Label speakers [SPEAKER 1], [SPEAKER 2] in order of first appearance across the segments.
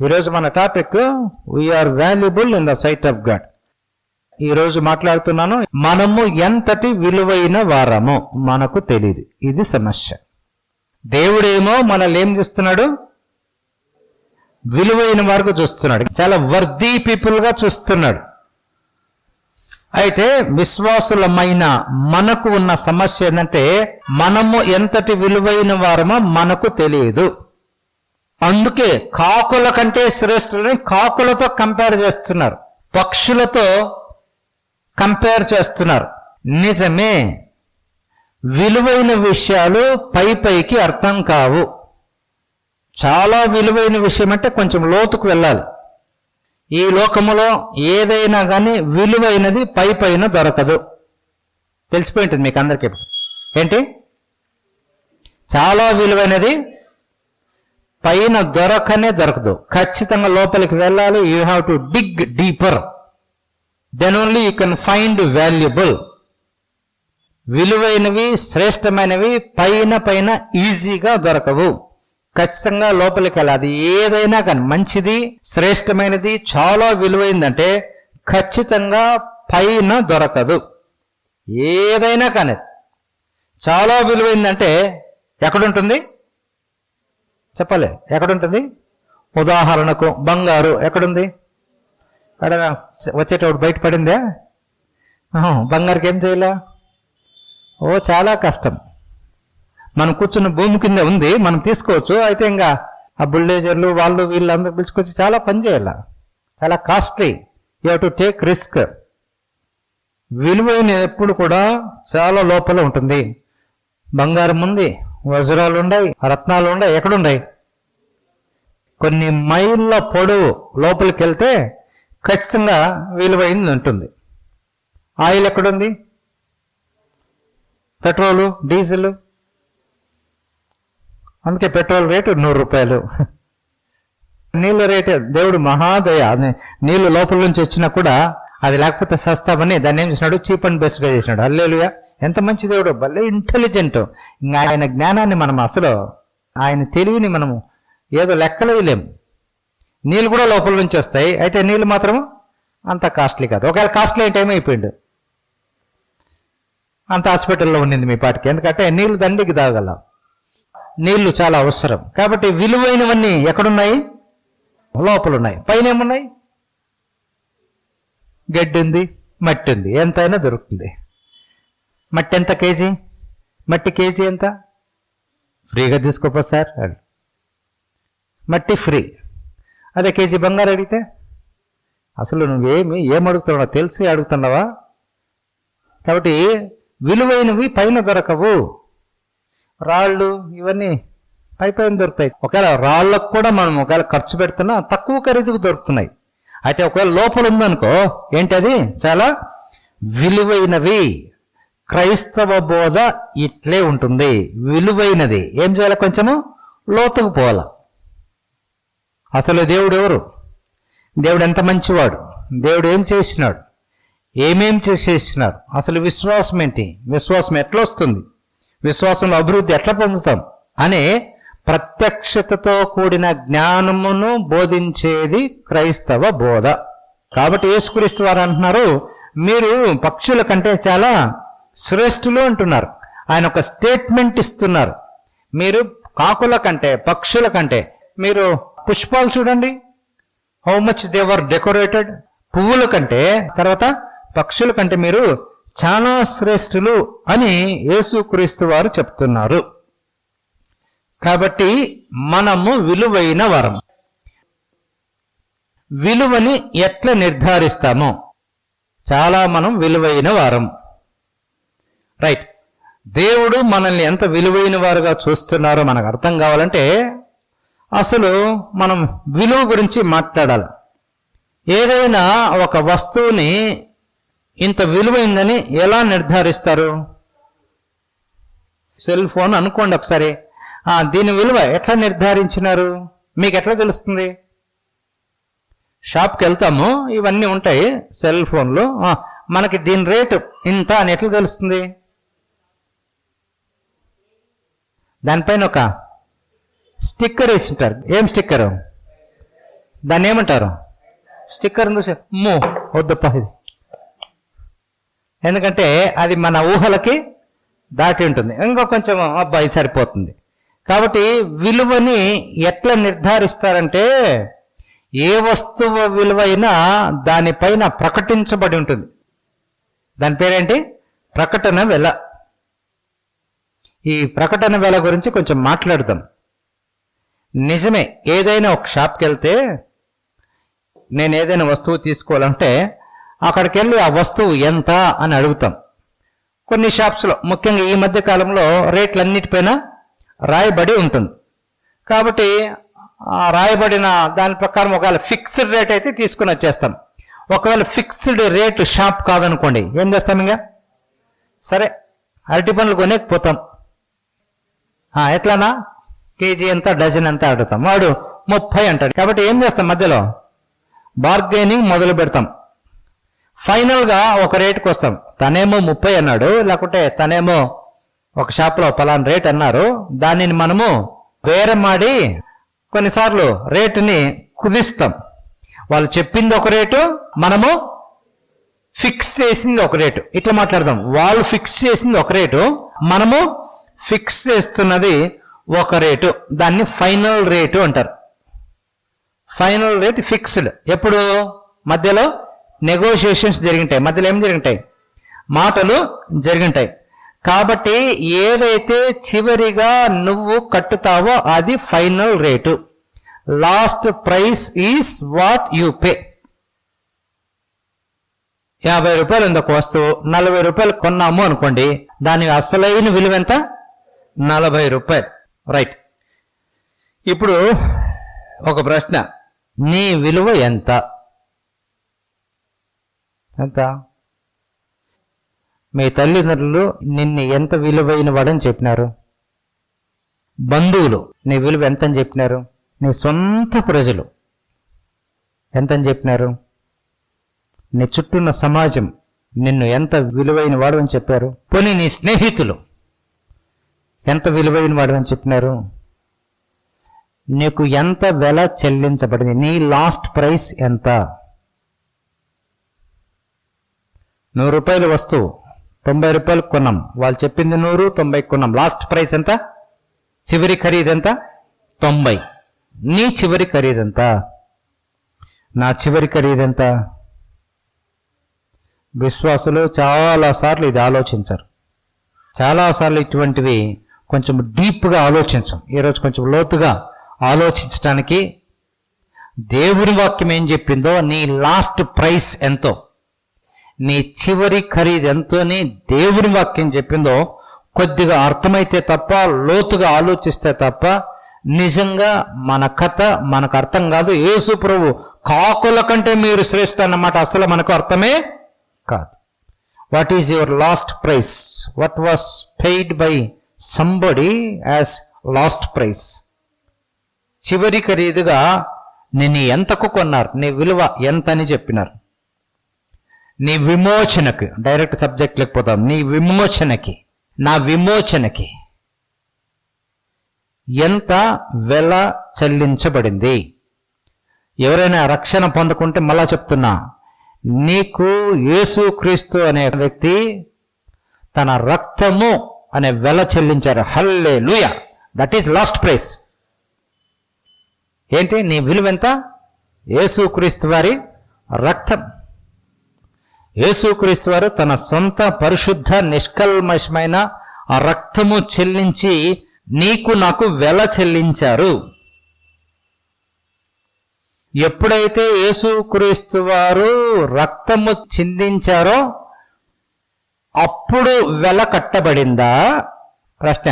[SPEAKER 1] ఈరోజు మన topic we are valuable in the sight of God. ఈరోజు మాట్లాడుతున్నాను, మనము ఎంతటి విలువైన వారమో మనకు తెలియదు. ఇది సమస్య. దేవుడేమో మనల్ని ఏం చూస్తున్నాడు? విలువైన వారికి చూస్తున్నాడు, చాలా వర్దీ పీపుల్ గా చూస్తున్నాడు. అయితే విశ్వాసులమైన మనకు ఉన్న సమస్య ఏంటంటే, మనము ఎంతటి విలువైన వారమో మనకు తెలియదు. అందుకే కాకుల కంటే శ్రేష్ఠులని కాకులతో కంపేర్ చేస్తున్నారు, పక్షులతో కంపేర్ చేస్తున్నారు. నిజమే, విలువైన విషయాలు పైకి అర్థం కావు. చాలా విలువైన విషయం అంటే కొంచెం లోతుకు వెళ్ళాలి. ఈ లోకములో ఏదైనా కానీ విలువైనది పైన దొరకదు. తెలిసిపోయింటుంది మీకు అందరికీ. ఏంటి చాలా విలువైనది పైన దొరకదు. ఖచ్చితంగా లోపలికి వెళ్ళాలి. You have to dig deeper, then only you can find valuable. విలువైనవి శ్రేష్టమైనవి పైన ఈజీగా దొరకవు. ఖచ్చితంగా లోపలికి వెళ్ళాలి. ఏదైనా కానీ మంచిది, శ్రేష్టమైనది, చాలా విలువైందంటే ఖచ్చితంగా పైన దొరకదు. ఏదైనా కానీ చాలా విలువైందంటే ఎక్కడుంటుంది చెప్పాలి? ఎక్కడుంటుంది? ఉదాహరణకు బంగారు ఎక్కడుంది? అక్కడ వచ్చేటప్పుడు బయటపడిందే. బంగారుకి ఏం చేయాల? చాలా కష్టం. మనం కూర్చున్న భూమి కింద ఉంది, మనం తీసుకోవచ్చు. అయితే ఇంకా ఆ బుల్డేజర్లు వాళ్ళు వీళ్ళందరూ పిలుచుకొచ్చి చాలా పని చేయాల, చాలా costly. You have to take risk. విలువైన ఎప్పుడు కూడా చాలా లోపల ఉంటుంది. బంగారం ఉంది, వజ్రాలు ఉన్నాయి, రత్నాలు ఉన్నాయి. ఎక్కడున్నాయి? కొన్ని మైళ్ళ పొడవు లోపలికి వెళ్తే ఖచ్చితంగా విలువైంది ఉంటుంది. ఆయిల్ ఎక్కడుంది? Petrol, diesel. అందుకే పెట్రోల్ రేటు 100 రూపాయలు. నీళ్ళ రేటు దేవుడు మహాదయ. నీళ్లు లోపల నుంచి వచ్చినా కూడా అది లేకపోతే సస్తామని దాన్ని ఏం చేసినాడు? చీప్ అండ్ బెస్ట్ గా చేసినాడు. హల్లెలూయా! ఎంత మంచి దేవుడు, భలే ఇంటెలిజెంట్. ఇంకా ఆయన జ్ఞానాన్ని మనం అసలు, ఆయన తెలివిని మనము ఏదో లెక్కలేలేము. నీళ్ళు కూడా లోపల నుంచి వస్తాయి, అయితే నీళ్ళు మాత్రం అంత కాస్ట్లీ కాదు. ఒకవేళ కాస్ట్లీ టైం అయిపోయిండు, అంత హాస్పిటల్లో ఉండింది మీ పాటికి. ఎందుకంటే నీళ్లు దండికి తాగల, నీళ్లు చాలా అవసరం. కాబట్టి విలువైనవన్నీ ఎక్కడున్నాయి? లోపల ఉన్నాయి. పైన ఏమున్నాయి? గడ్డి ఉంది, మట్టి ఉంది, ఎంతైనా దొరుకుతుంది. మట్టి ఎంత కేజీ? మట్టి కేజీ ఎంత? ఫ్రీగా తీసుకోపో సార్ అని. మట్టి ఫ్రీ. అదే కేజీ బంగారు అడిగితే అసలు ఏం అడుగుతున్నావో తెలిసి అడుగుతున్నావా? కాబట్టి విలువైనవి పైన దొరకవు. రాళ్ళు ఇవన్నీ పైన దొరుకుతాయి. ఒకవేళ రాళ్ళకు కూడా మనం ఒకవేళ ఖర్చు పెడుతున్నా తక్కువ ఖరీదుకు దొరుకుతున్నాయి. అయితే ఒకవేళ లోపల ఉందనుకో, ఏంటది? చాలా విలువైనవి. క్రైస్తవ బోధ ఇట్లే ఉంటుంది. విలువైనది ఏం చేయాలి? కొంచెము లోతుకు పోవాల. అసలు దేవుడు ఎవరు? దేవుడు ఎంత మంచివాడు? దేవుడు ఏం చేసినాడు? ఏమేం చేసేసినారు? అసలు విశ్వాసం ఏంటి? విశ్వాసం ఎట్లా వస్తుంది? విశ్వాసంలో అభివృద్ధి ఎట్లా పొందుతాం అనే ప్రత్యక్షతతో కూడిన జ్ఞానమును బోధించేది క్రైస్తవ బోధ. కాబట్టి యేసుక్రీస్తు వారు అంటున్నారు, మీరు పక్షుల కంటే చాలా శ్రేష్ఠులు అంటున్నారు. ఆయన ఒక స్టేట్మెంట్ ఇస్తున్నారు. మీరు కాకుల కంటే, పక్షుల కంటే, మీరు పుష్పాలు చూడండి, how much they were decorated. పువ్వుల కంటే, తర్వాత పక్షుల కంటే మీరు చాలా శ్రేష్ఠులు అని యేసుక్రీస్తు వారు చెప్తున్నారు. కాబట్టి మనము విలువైన వరం. విలువని ఎట్లా నిర్ధారిస్తామో? చాలా మనం విలువైన వారం. రైట్. దేవుడు మనల్ని ఎంత విలువైన వారుగా చూస్తున్నారో మనకు అర్థం కావాలంటే అసలు మనం విలువ గురించి మాట్లాడాలి. ఏదైనా ఒక వస్తువుని ఇంత విలువైందని ఎలా నిర్ధారిస్తారు? సెల్ ఫోన్ అనుకోండి ఒకసారి, దీని విలువ ఎట్లా నిర్ధారించినారు? మీకు ఎట్లా తెలుస్తుంది? షాప్కి వెళ్తాము, ఇవన్నీ ఉంటాయి సెల్ ఫోన్లో, మనకి దీని రేటు ఇంత అని ఎట్లా తెలుస్తుంది? దానిపైన ఒక స్టిక్కర్ వేసి ఉంటారు. ఏం స్టిక్కరు? దాన్ని ఏమంటారు? స్టిక్కర్ చూసి అమ్మో వద్దప్ప ఇది, ఎందుకంటే అది మన ఊహలకి దాటి ఉంటుంది. ఇంకా కొంచెం అబ్బాయి సరిపోతుంది. కాబట్టి విలువని ఎట్లా నిర్ధారిస్తారంటే ఏ వస్తువు విలువైనా దానిపైన ప్రకటించబడి ఉంటుంది. దాని పేరేంటి? ప్రకటన వెల. ఈ ప్రకటన వెల గురించి కొంచెం మాట్లాడదాం. నిజమే, ఏదైనా ఒక షాప్కి వెళ్తే నేను ఏదైనా వస్తువు తీసుకోవాలంటే అక్కడికి వెళ్ళి ఆ వస్తువు ఎంత అని అడుగుతాం. కొన్ని షాప్స్లో, ముఖ్యంగా ఈ మధ్య కాలంలో రేట్లన్నిటిపైన రాయబడి ఉంటుంది. కాబట్టి ఆ రాయబడిన దాని ప్రకారం ఒకవేళ ఫిక్స్డ్ రేట్ అయితే తీసుకుని వచ్చేస్తాం. ఒకవేళ ఫిక్స్డ్ రేట్ షాప్ కాదనుకోండి, ఏం చేస్తాం? ఇంకా సరే అరటి పండ్లు కొనేకపోతాం. ఎట్లానా కేజీ ఎంత, డజన్ ఎంత అడుగుతాం. వాడు 30 అంటాడు. కాబట్టి ఏం చేస్తాం? మధ్యలో బార్గెనింగ్ మొదలు పెడతాం. ఫైనల్గా ఒక రేటుకి వస్తాం. తనేమో 30 అన్నాడు, లేకుంటే తనేమో ఒక షాప్లో పలానా రేట్ అన్నారు. దానిని మనము బేరమాడి కొన్నిసార్లు రేటుని కుదిస్తాం. వాళ్ళు చెప్పింది ఒక రేటు, మనము ఫిక్స్ చేసింది ఒక రేటు. ఇట్లా మాట్లాడదాం. వాళ్ళు ఫిక్స్ చేసింది ఒక రేటు, మనము ఫిక్స్ చేస్తున్నది ఒక రేటు. దాన్ని ఫైనల్ రేటు అంటారు. Final rate fixed. ఎప్పుడు? మధ్యలో నెగోషియేషన్స్ జరిగింటాయి. మధ్యలో ఏం జరిగింటాయి? మాటలు జరిగింటాయి. కాబట్టి ఏదైతే చివరిగా నువ్వు కట్టుతావో అది final rate. Last price is what you pay. 50 రూపాయలు ఉంది ఒక వస్తువు, 40 రూపాయలు కొన్నాము అనుకోండి, దాని అసలైన విలువ ఎంత? 40 రూపాయలు. రైట్. ఇప్పుడు ఒక ప్రశ్న, నీ విలువ ఎంత? ఎంత? మీ తల్లిదండ్రులు నిన్ను ఎంత విలువైన వాడని చెప్పినారు? బంధువులు నీ విలువ ఎంతని చెప్పినారు? నీ సొంత ప్రజలు ఎంతని చెప్పినారు? నీ చుట్టూన్న సమాజం నిన్ను ఎంత విలువైన వాడు అని చెప్పారు? పోనీ నీ స్నేహితులు ఎంత విలువైన వాడు అని చెప్పినారు? నీకు ఎంత వెల చెల్లించబడింది? నీ లాస్ట్ ప్రైస్ ఎంత? 100 రూపాయల వస్తువు 90 రూపాయలకు కొన్నాం. వాళ్ళు చెప్పింది 100, 90 కొన్నాం. లాస్ట్ ప్రైస్ ఎంత? చివరి ఖరీదు ఎంత? 90. నీ చివరి ఖరీదు ఎంత? నా చివరి ఖరీదు ఎంత? విశ్వాసులు చాలాసార్లు ఇది ఆలోచించరు. చాలాసార్లు ఇటువంటివి కొంచెం డీప్గా ఆలోచించం. ఈరోజు కొంచెం లోతుగా ఆలోచించడానికి దేవుని వాక్యం ఏం చెప్పిందో, నీ లాస్ట్ ప్రైస్ ఎంతో, నీ చివరి ఖరీదు ఎంతో అని దేవుని వాక్యం చెప్పిందో కొద్దిగా అర్థమైతే తప్ప, లోతుగా ఆలోచిస్తే తప్ప నిజంగా మన కథ మనకు అర్థం కాదు. యేసు ప్రభు కాకుల కంటే మీరు శ్రేష్ఠ అన్నమాట అసలు మనకు అర్థమే కాదు. What is your last price? What was paid by somebody as last price? చివరి ఖరీదుగా నేను ఎంతకు కొన్నారు? నీ విలువ ఎంత అని చెప్పినారు? నీ విమోచనకి, డైరెక్ట్ సబ్జెక్ట్ లేకపోతాం, నీ విమోచనకి, నా విమోచనకి ఎంత వెల చెల్లించబడింది? ఎవరైనా రక్షణ పొందుకుంటే, మళ్ళా చెప్తున్నా, నీకు యేసుక్రీస్తు అనే వ్యక్తి తన రక్తము అనే వెల చెల్లించారు. Hallelujah! That is last price. ఏంటి నీ విలువ ఎంత? యేసుక్రీస్తు వారి రక్తం. యేసుక్రీస్తు వారు తన సొంత పరిశుద్ధ నిష్కల్మషమైన ఆ రక్తము చెల్లించి నీకు నాకు వెల చెల్లించారు. ఎప్పుడైతే యేసుక్రీస్తు వారు రక్తము చిందించారో అప్పుడు వెల కట్టబడిందా? ప్రశ్న.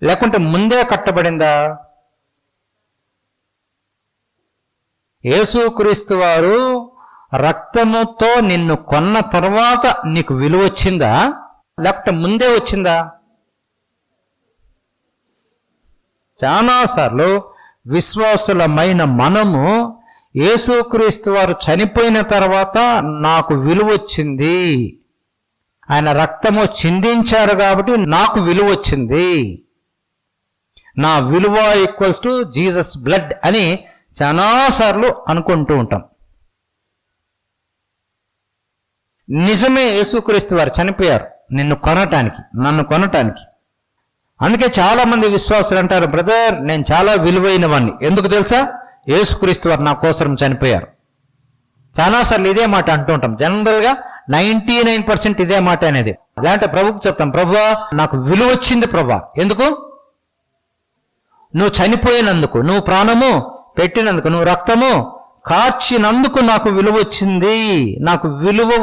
[SPEAKER 1] లేకుంటే ముందే కట్టబడిందా? యేసుక్రీస్తు వారు రక్తముతో నిన్ను కొన్న తర్వాత నీకు విలువ వచ్చిందా, లేకపోతే ముందే వచ్చిందా? చాలాసార్లు విశ్వాసులమైన మనము యేసుక్రీస్తు వారు చనిపోయిన తర్వాత నాకు విలువ వచ్చింది, ఆయన రక్తము చిందించారు కాబట్టి నాకు విలువ వచ్చింది, నా విలువ ఈక్వల్స్ టు జీసస్ బ్లడ్ అని చాలాసార్లు అనుకుంటూ ఉంటాం. నిజమే, యేసుక్రీస్తు వారు చనిపోయారు నన్ను కొనటానికి. అందుకే చాలా మంది విశ్వాసులు అంటారు, బ్రదర్ నేను చాలా విలువైన వాడిని. ఎందుకు తెలుసా? యేసుక్రీస్తు వారు నా కోసం చనిపోయారు. చాలాసార్లు ఇదే మాట అంటూ ఉంటాం. జనరల్గా 99% ఇదే మాట అనేది. లేదంటే ప్రభుకు చెప్తాం, ప్రభువా నాకు విలువ వచ్చింది ప్రభువా. ఎందుకు? నువ్వు చనిపోయినందుకు, నువ్వు ప్రాణము పెట్టినందుకు, నువ్వు రక్తము కార్చినందుకు నాకు విలువ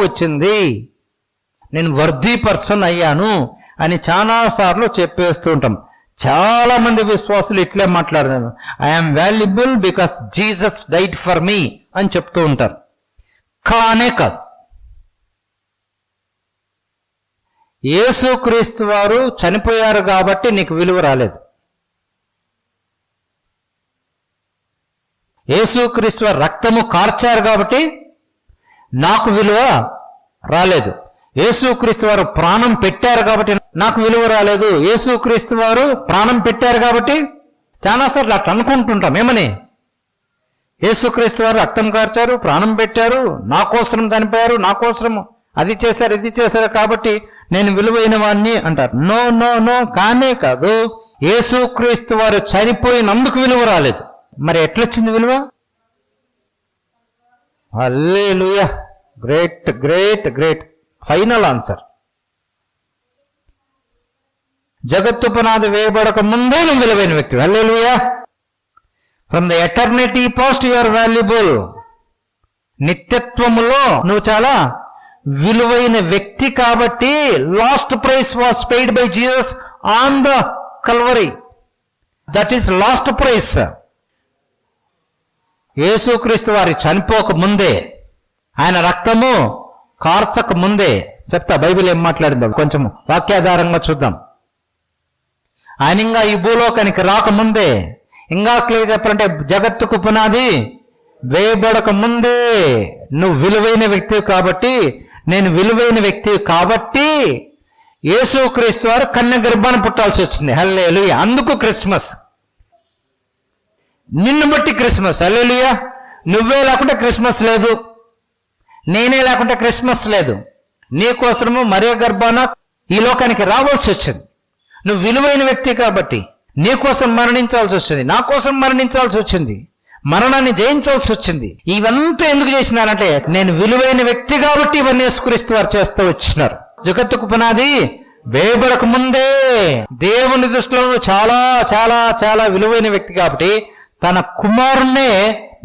[SPEAKER 1] వచ్చింది, నేను వర్తీ పర్సన్ అయ్యాను అని చాలాసార్లు చెప్పేస్తూ ఉంటాం. చాలా మంది విశ్వాసులు ఇట్లే మాట్లాడుతున్నారు, I'm valuable because Jesus died for me అని చెప్తూ ఉంటారు. కానే కాదు. యేసుక్రీస్తు వారు చనిపోయారు కాబట్టి నీకు విలువ రాలేదు. యేసుక్రీస్తు వారు రక్తము కార్చారు కాబట్టి నాకు విలువ రాలేదు. యేసుక్రీస్తు వారు ప్రాణం పెట్టారు కాబట్టి నాకు విలువ రాలేదు. యేసుక్రీస్తు వారు ప్రాణం పెట్టారు కాబట్టి చాలాసార్లు అట్లా అనుకుంటుంటాం. ఏమని? యేసుక్రీస్తు వారు రక్తం కార్చారు, ప్రాణం పెట్టారు, నా కోసం చనిపోయారు, నా కోసం అది చేశారు, ఇది చేశారు కాబట్టి నేను విలువైన వాడిని అంటారు. నో నో నో, కానే కాదు. యేసుక్రీస్తు వారు చనిపోయినందుకు విలువ రాలేదు. మరి ఎట్లొచ్చింది విలువ? Hallelujah, great great great. Final answer. జగత్తు పునాది వేయబడక ముందే నువ్వు విలువైన వ్యక్తి. Hallelujah. From the eternity past you are valuable. నిత్యత్వములో నువ్వు చాలా విలువైన వ్యక్తి కాబట్టి last price was paid by Jesus on the Calvary. That is last price. Yesu Kristu వారి చనిపోక ముందే, ఆయన రక్తము కార్చక ముందే, చెప్తా బైబిల్ ఏం మాట్లాడిందో కొంచెం వాక్యాధారంగా చూద్దాం. ఆయన ఇంకా ఈ భూలోకానికి రాకముందే, ఇంకా క్లియర్ చెప్పాలంటే జగత్తుకు పునాది వేయబడక ముందే నువ్వు విలువైన వ్యక్తి కాబట్టి, నేను విలువైన వ్యక్తి కాబట్టి యేసుక్రీస్తు వారు కన్య గర్భాన పుట్టాల్సి వచ్చింది. హల్లెలూయా. అందుకు క్రిస్మస్. నిన్ను బట్టి క్రిస్మస్. హల్లెలూయా. నువ్వే లేకుంటే క్రిస్మస్ లేదు, నేనే లేకుంటే క్రిస్మస్ లేదు. నీకోసము మరియ గర్భాన ఈ లోకానికి రావాల్సి వచ్చింది. నువ్వు విలువైన వ్యక్తి కాబట్టి నీకోసం మరణించాల్సి వచ్చింది, నా కోసం మరణించాల్సి వచ్చింది, మరణాన్ని జయించాల్సి వచ్చింది. ఇవంతా ఎందుకు చేసినారంటే నేను విలువైన వ్యక్తి కాబట్టి ఇవన్నీ యేసుక్రీస్తు వారు చేస్తూ వచ్చినారు. జగత్తుకు పునాది వేయబడక ముందే దేవుని దృష్టిలో చాలా చాలా చాలా విలువైన వ్యక్తి కాబట్టి తన కుమారుణ్ణే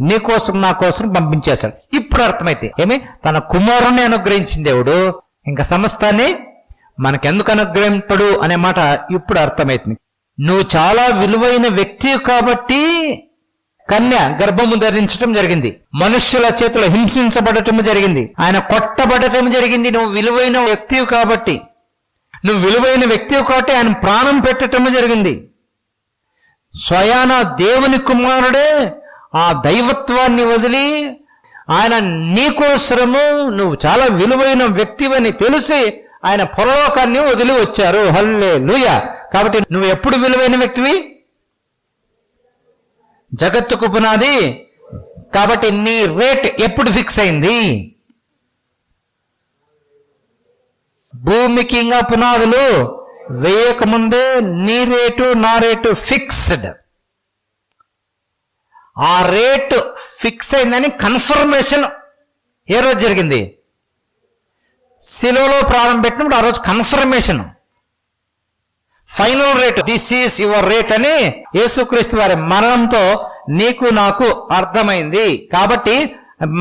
[SPEAKER 1] నీ కోసం నా కోసం పంపించేశాడు. ఇప్పుడు అర్థమైతే ఏమి? తన కుమారుణ్ణి అనుగ్రహించిన దేవుడు ఇంకా సమస్తాన్ని మనకెందుకు అనుగ్రహింపడు అనే మాట ఇప్పుడు అర్థమైతుంది. నువ్వు చాలా విలువైన వ్యక్తి కాబట్టి కన్య గర్భము ధరించడం జరిగింది, మనుష్యుల చేతిలో హింసించబడటం జరిగింది, ఆయన కొట్టబడటం జరిగింది. నువ్వు విలువైన వ్యక్తి కాబట్టి, నువ్వు విలువైన వ్యక్తి కాబట్టి ఆయన ప్రాణం పెట్టడం జరిగింది. స్వయాన దేవుని కుమారుడే ఆ దైవత్వాన్ని వదిలి ఆయన నీకోసరము నువ్వు చాలా విలువైన వ్యక్తివని తెలిసి ఆయన పరలోకాన్ని వదిలి వచ్చారు. హల్లెలూయా. కాబట్టి నువ్వు ఎప్పుడు విలువైన వ్యక్తివి? జగత్తుకు పునాది కాబట్టి నీ రేట్ ఎప్పుడు ఫిక్స్ అయింది? భూమికి ఇంకా పునాదులు వేయకముందే నీ రేటు నా రేటు ఫిక్స్డ్. ఆ రేటు ఫిక్స్ అయిందని కన్ఫర్మేషన్ ఏ రోజు జరిగింది? శిలువలో ప్రాణం పెట్టినప్పుడు ఆ రోజు confirmation, final rate, this is your rate అని యేసుక్రీస్తు వారి మరణంతో నీకు నాకు అర్థమైంది. కాబట్టి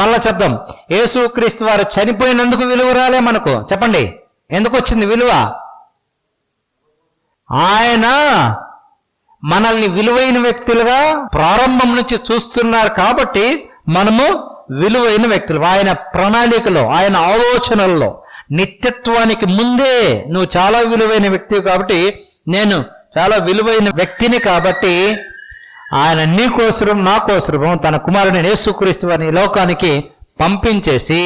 [SPEAKER 1] మళ్ళా చెప్దాం, యేసుక్రీస్తు వారు చనిపోయినందుకు విలువ రాలే మనకు. చెప్పండి ఎందుకు వచ్చింది విలువ? ఆయన మనల్ని విలువైన వ్యక్తులుగా ప్రారంభం నుంచి చూస్తున్నారు కాబట్టి మనము విలువైన వ్యక్తులు. ఆయన ప్రణాళికలో, ఆయన ఆలోచనల్లో నిత్యత్వానికి ముందే నువ్వు చాలా విలువైన వ్యక్తి కాబట్టి, నేను చాలా విలువైన వ్యక్తిని కాబట్టి ఆయన నీ కోసరం నా కోసరం తన కుమారుని యేసుక్రీస్తు వారిని లోకానికి పంపించేసి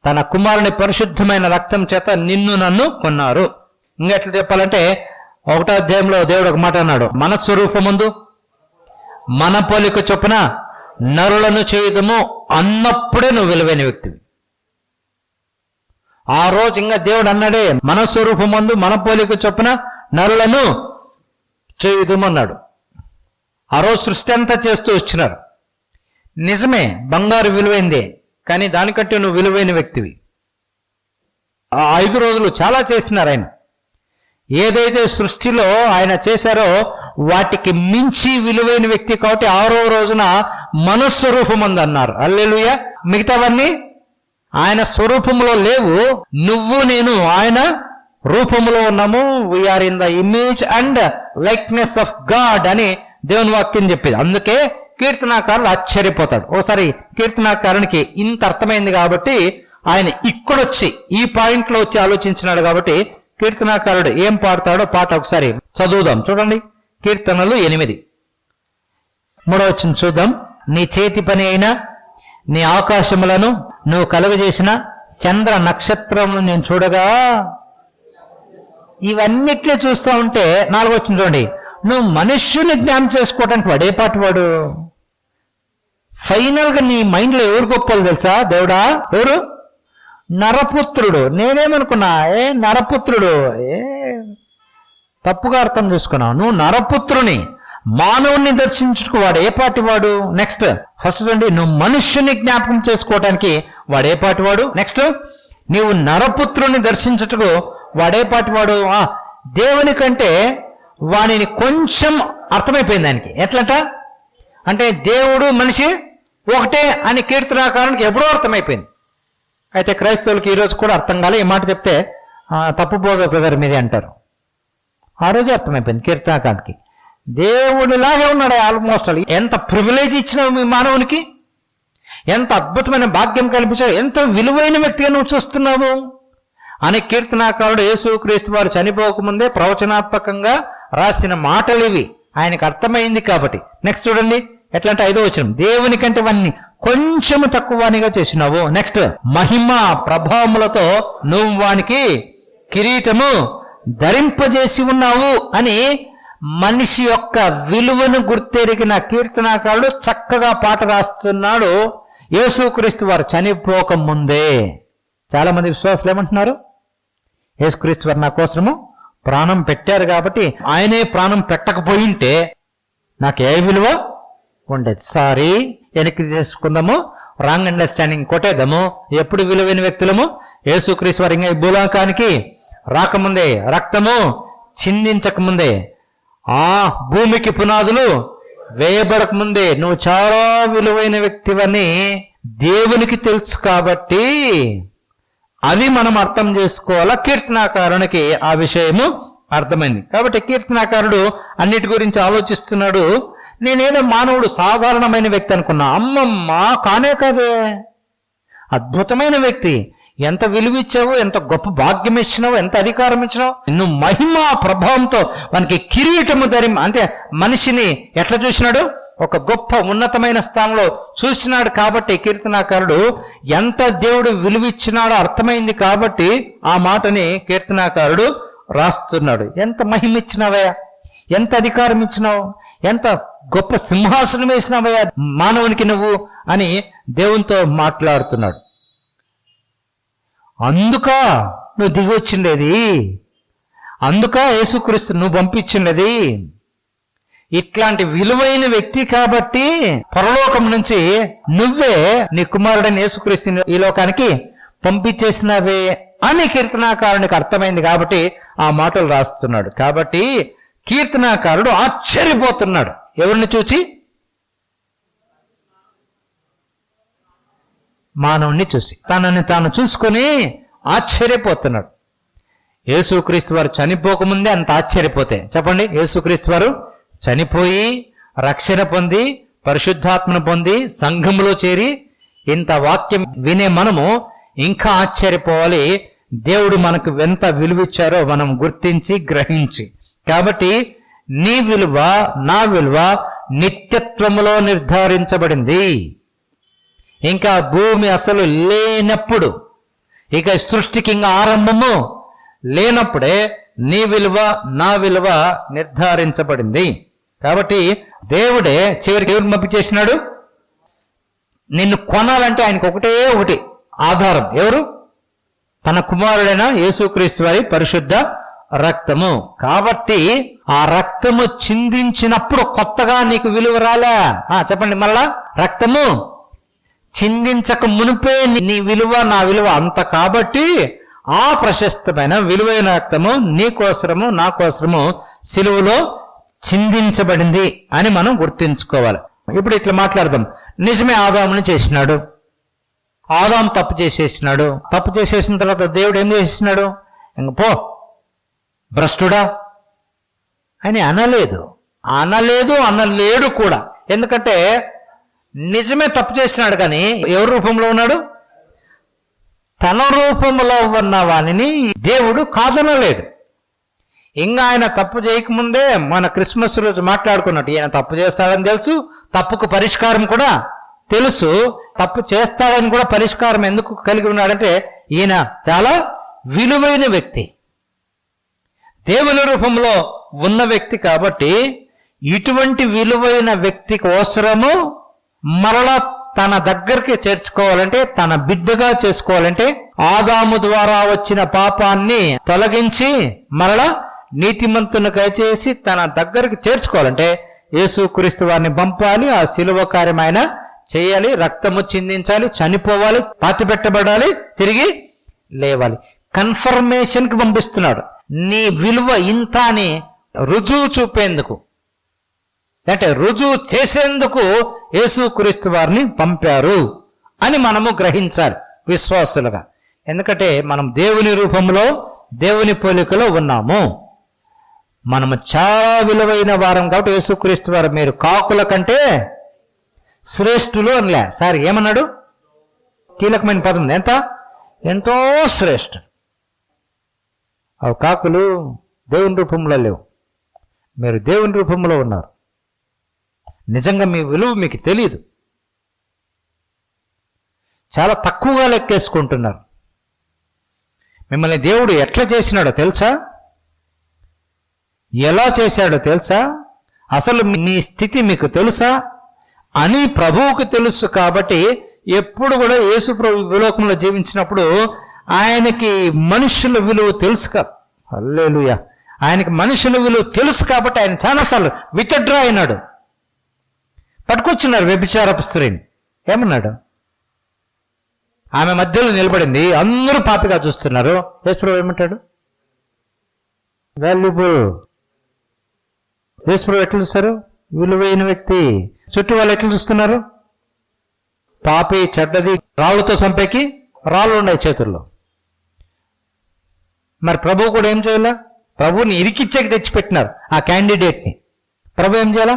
[SPEAKER 1] తన కుమారుని పరిశుద్ధమైన రక్తం చేత నిన్ను నన్ను కొన్నారు. ఇంకెట్లా చెప్పాలంటే 1వ అధ్యాయంలో దేవుడు ఒక మాట అన్నాడు, మన స్వరూపమందు మన పోలిక చొప్పున నరులను చేయుదము అన్నప్పుడే నువ్వు విలువైన వ్యక్తివి. ఆ రోజు ఇంకా దేవుడు అన్నాడే, మన స్వరూపమందు మన పోలిక చొప్పున నరులను చేయుదమన్నాడు. ఆ రోజు సృష్టి అంతా చేస్తూ వచ్చినారు. నిజమే, బంగారు విలువైందే, కానీ దానికంటే నువ్వు విలువైన వ్యక్తివి. ఆ 5 రోజులు చాలా చేసినారు ఆయన. ఏదైతే సృష్టిలో ఆయన చేశారో వాటికి మించి విలువైన వ్యక్తి కాబట్టి 6వ రోజున మన స్వరూపమందు అన్నారు. హల్లెలూయా. మిగతావన్నీ ఆయన స్వరూపంలో లేవు. నువ్వు నేను ఆయన రూపంలో ఉన్నాము. We are in the image and likeness of God అని దేవుని వాక్యం చెప్పేది. అందుకే కీర్తనాకారుడు ఆశ్చర్యపోతాడు. ఓసారి కీర్తనాకారునికి ఇంత అర్థమైంది కాబట్టి ఆయన ఇక్కడొచ్చి ఈ పాయింట్లో వచ్చి ఆలోచించినాడు. కాబట్టి కీర్తనాకారుడు ఏం పాడతాడో పాట ఒకసారి చదువుదాం. చూడండి, కీర్తనలు 8 3వ వచనం చూద్దాం. నీ చేతి పని అయినా నీ ఆకాశములను నువ్వు కలుగజేసిన చంద్ర నక్షత్రములను నేను చూడగా, ఇవన్నిట్లో చూస్తూ ఉంటే 4వ వచనం చూడండి, నువ్వు మనుష్యుని జ్ఞానం చేసుకోవడానికి వాడే పాటు వాడు. ఫైనల్గా నీ మైండ్లో ఎవరు గొప్పలు తెలుసా? దేవుడా. ఎవరు? నరపుత్రుడు. నేనేమనుకున్నా, నరపుత్రుడు, తప్పుగా అర్థం చేసుకున్నావు. నువ్వు నరపుత్రుని, మానవుని దర్శించుటకు వాడు ఏ పాటి వాడు. నెక్స్ట్ ఫస్ట్ చూడండి, నువ్వు మనుష్యుని జ్ఞాపకం చేసుకోవడానికి వాడే పాటి వాడు. నెక్స్ట్, నీవు నరపుత్రుని దర్శించుటకు వాడే పాటి వాడు. దేవుని కంటే వానిని కొంచెం అర్థమైపోయింది ఆయనకి. ఎట్లంట అంటే దేవుడు మనిషి ఒకటే అని కీర్తనాకారునికి ఎప్పుడో అర్థమైపోయింది. అయితే క్రైస్తవులకి ఈరోజు కూడా అర్థం కాలే. ఈ మాట చెప్తే తప్పుపోదు బ్రదర్ మీదే అంటారు. ఆ రోజే అర్థమైపోయింది కీర్తనాకారునికి, దేవుడిలాగే ఉన్నాడు ఆల్మోస్ట్. ఎంత ప్రివిలేజ్ ఇచ్చినావు మీ మానవునికి, ఎంత అద్భుతమైన భాగ్యం కల్పించావు, ఎంత విలువైన వ్యక్తిగా నువ్వు చూస్తున్నావు అని కీర్తనాకారుడు యేసుక్రీస్తు వారు చనిపోకముందే ప్రవచనాత్మకంగా రాసిన మాటలు ఇవి. ఆయనకు అర్థమైంది కాబట్టి. నెక్స్ట్ చూడండి ఎట్లంటే 5వ వచనం, దేవుని కంటే వాన్ని కొంచెం తక్కువనిగా చేసినావు. నెక్స్ట్, మహిమ ప్రభావములతో నువ్వు వానికి కిరీటము ధరింపజేసి ఉన్నావు అని మనిషి యొక్క విలువను గుర్తెరిగిన కీర్తనాకారుడు చక్కగా పాట రాస్తున్నాడు యేసుక్రీస్తు వారు చనిపోక ముందే. చాలా మంది విశ్వాసులు ఏమంటున్నారు, యేసుక్రీస్తు వారు నా కోసము ప్రాణం పెట్టారు కాబట్టి ఆయనే ప్రాణం పెట్టకపోయింటే నాకు ఏ విలువ ఉండేది. సారీ, వెనక్కి చేసుకుందాము, రాంగ్ అండర్స్టాండింగ్ కొట్టేద్దాము. ఎప్పుడు విలువైన వ్యక్తులము? యేసుక్రీస్తు వారు ఇంకా ఈ భూలోకానికి రాకముందే, రక్తము చిందించకముందే, భూమికి పునాదులు వేయబడక ముందే నువ్వు చాలా విలువైన వ్యక్తివని దేవునికి తెలుసు కాబట్టి అది మనం అర్థం చేసుకోవాలా. కీర్తనాకారునికి ఆ విషయము అర్థమైంది కాబట్టి కీర్తనాకారుడు అన్నిటి గురించి ఆలోచిస్తున్నాడు. నేనేదో మానవుడు సాధారణమైన వ్యక్తి అనుకున్నా, అమ్మమ్మ కానే కాదే, అద్భుతమైన వ్యక్తి. ఎంత విలువ ఇచ్చావు, ఎంత గొప్ప భాగ్యం ఇచ్చినావు, ఎంత అధికారం ఇచ్చినావు. నువ్వు మహిమ ప్రభావంతో మనకి కిరీటము అంటే మనిషిని ఎట్లా చూసినాడు, ఒక గొప్ప ఉన్నతమైన స్థానంలో చూసినాడు. కాబట్టి కీర్తనాకారుడు ఎంత దేవుడు విలువిచ్చినాడో అర్థమైంది కాబట్టి ఆ మాటని కీర్తనాకారుడు రాస్తున్నాడు. ఎంత మహిమ ఇచ్చినావయ్యా, ఎంత అధికారం ఇచ్చినావు, ఎంత గొప్ప సింహాసనం వేసినావయ్యా మానవునికి నువ్వు అని దేవునితో మాట్లాడుతున్నాడు. అందుక నువ్వు దిగి వచ్చిండేది, అందుక యేసుక్రీస్తు నువ్వు పంపించిండేది. ఇట్లాంటి విలువైన వ్యక్తి కాబట్టి పరలోకం నుంచి నువ్వే నీ కుమారుడైన యేసుక్రీస్తుని ఈ లోకానికి పంపించేసినవే అని కీర్తనాకారునికి అర్థమైంది కాబట్టి ఆ మాటలు రాస్తున్నాడు. కాబట్టి కీర్తనాకారుడు ఆశ్చర్యపోతున్నాడు. ఎవరిని చూచి? మానవుణ్ణి చూసి. తనని తాను చూసుకొని ఆశ్చర్యపోతున్నాడు. యేసుక్రీస్తు వారు చనిపోకముందే అంత ఆశ్చర్యపోతే చెప్పండి, యేసుక్రీస్తు వారు చనిపోయి రక్షణ పొంది పరిశుద్ధాత్మను పొంది సంఘములో చేరి ఇంత వాక్యం వినే మనము ఇంకా ఆశ్చర్యపోవాలి. దేవుడు మనకు ఎంత విలువిచ్చారో మనం గుర్తించి గ్రహించి. కాబట్టి నీ విలువ నా విలువ నిత్యత్వములో నిర్ధారించబడింది. ఇంకా భూమి అసలు లేనప్పుడు, ఇక సృష్టికి ఇంకా ఆరంభము లేనప్పుడే నీ విలువ నా విలువ నిర్ధారించబడింది. కాబట్టి దేవుడే చివరికి ఎవరిని పంపించేసినాడు? నిన్ను కొనాలంటే ఆయనకు ఒకటి ఆధారం. ఎవరు? తన కుమారుడైన యేసుక్రీస్తు వారి పరిశుద్ధ రక్తము. కాబట్టి ఆ రక్తము చిందించినప్పుడు కొత్తగా నీకు విలువ రాలే. చెప్పండి మళ్ళా. రక్తము చిందించక మునిపే నీ విలువ నా విలువ అంత. కాబట్టి ఆ ప్రశస్తమైన విలువైన రక్తము నీ కోసరము నా కోసరము సిలువలో చిందించబడింది అని మనం గుర్తించుకోవాలి. ఇప్పుడు ఇట్లా మాట్లాడదాం. నిజమే, ఆదాముని చేసినాడు. ఆదాము తప్పు చేసేసినాడు. తప్పు చేసేసిన తర్వాత దేవుడు ఏం చేసినాడు? ఇంక పో భ్రష్టుడా అని అనలేడు కూడా. ఎందుకంటే నిజమే తప్పు చేసినాడు, కానీ ఎవరి రూపంలో ఉన్నాడు? తన రూపంలో ఉన్న వానిని దేవుడు కాదనలేడు. ఇంకా ఆయన తప్పు చేయకముందే మన క్రిస్మస్ రోజు మాట్లాడుకున్నట్టు ఈయన తప్పు చేస్తాడని తెలుసు, తప్పుకు పరిష్కారం కూడా తెలుసు. తప్పు చేస్తాడని కూడా పరిష్కారం ఎందుకు కలిగి ఉన్నాడంటే ఈయన చాలా విలువైన వ్యక్తి, దేవుని రూపంలో ఉన్న వ్యక్తి. కాబట్టి ఇటువంటి విలువైన వ్యక్తి కోసరము మరలా తన దగ్గరికి చేర్చుకోవాలంటే, తన బిడ్డగా చేసుకోవాలంటే ఆదాము ద్వారా వచ్చిన పాపాన్ని తొలగించి మరలా నీతిమంతునిగా చేసి తన దగ్గరికి చేర్చుకోవాలంటే యేసుక్రీస్తు వారిని పంపాలి. ఆ శిలువ కార్యం ఆయన చేయాలి, రక్తము చిందించాలి, చనిపోవాలి, పాతిపెట్టబడాలి, తిరిగి లేవాలి. కన్ఫర్మేషన్కి పంపిస్తున్నాడు. నీ విలువ ఇంత అని రుజువు చూపేందుకు, అంటే రుజువు చేసేందుకు యేసుక్రీస్తు వారిని పంపారు అని మనము గ్రహించాలి విశ్వాసులుగా. ఎందుకంటే మనం దేవుని రూపంలో దేవుని పోలికలో ఉన్నాము. మనము చాలా విలువైన వారం కాబట్టి యేసుక్రీస్తు వారు మీరు కాకుల కంటే శ్రేష్ఠులు అనిలే. సార్ ఏమన్నాడు? కీలకమైన పదం. ఎంతో శ్రేష్ఠుడు. అవి కాకులు దేవుని రూపంలో లేవు, మీరు దేవుని రూపంలో ఉన్నారు. నిజంగా మీ విలువ మీకు తెలియదు, చాలా తక్కువగా లెక్కేసుకుంటున్నారు. మిమ్మల్ని దేవుడు ఎట్లా చేసినాడో తెలుసా? ఎలా చేశాడో తెలుసా? అసలు మీ స్థితి మీకు తెలుసా అని ప్రభువుకు తెలుసు. కాబట్టి ఎప్పుడు కూడా యేసు ప్రభు విలోకంలో జీవించినప్పుడు ఆయనకి మనుషుల విలువ తెలుసు. హల్లెలూయా. ఆయనకి మనుషుల విలువ తెలుసు కాబట్టి ఆయన చాలాసార్లు విత్డ్రా అయినాడు. పట్టుకొచ్చినారు వ్యభిచారపు స్త్రీని. ఏమన్నాడు? ఆమె మధ్యలో నిలబడింది, అందరూ పాపిగా చూస్తున్నారు. యేసు ప్రభు ఏమంటాడు? వాల్యుబుల్. యేసు ప్రభు ఎట్లా చూస్తారు? విలువైన వ్యక్తి. చుట్టూ వాళ్ళు ఎట్లా చూస్తున్నారు? పాపి, చెడ్డది, రాళ్ళతో చంపేకి రాళ్ళు ఉన్నాయి చేతుల్లో. మరి ప్రభు కూడా ఏం చేయాలా? ప్రభుని ఇరికిచ్చేకి తెచ్చిపెట్టినారు ఆ క్యాండిడేట్ని. ప్రభు ఏం చేయాలా?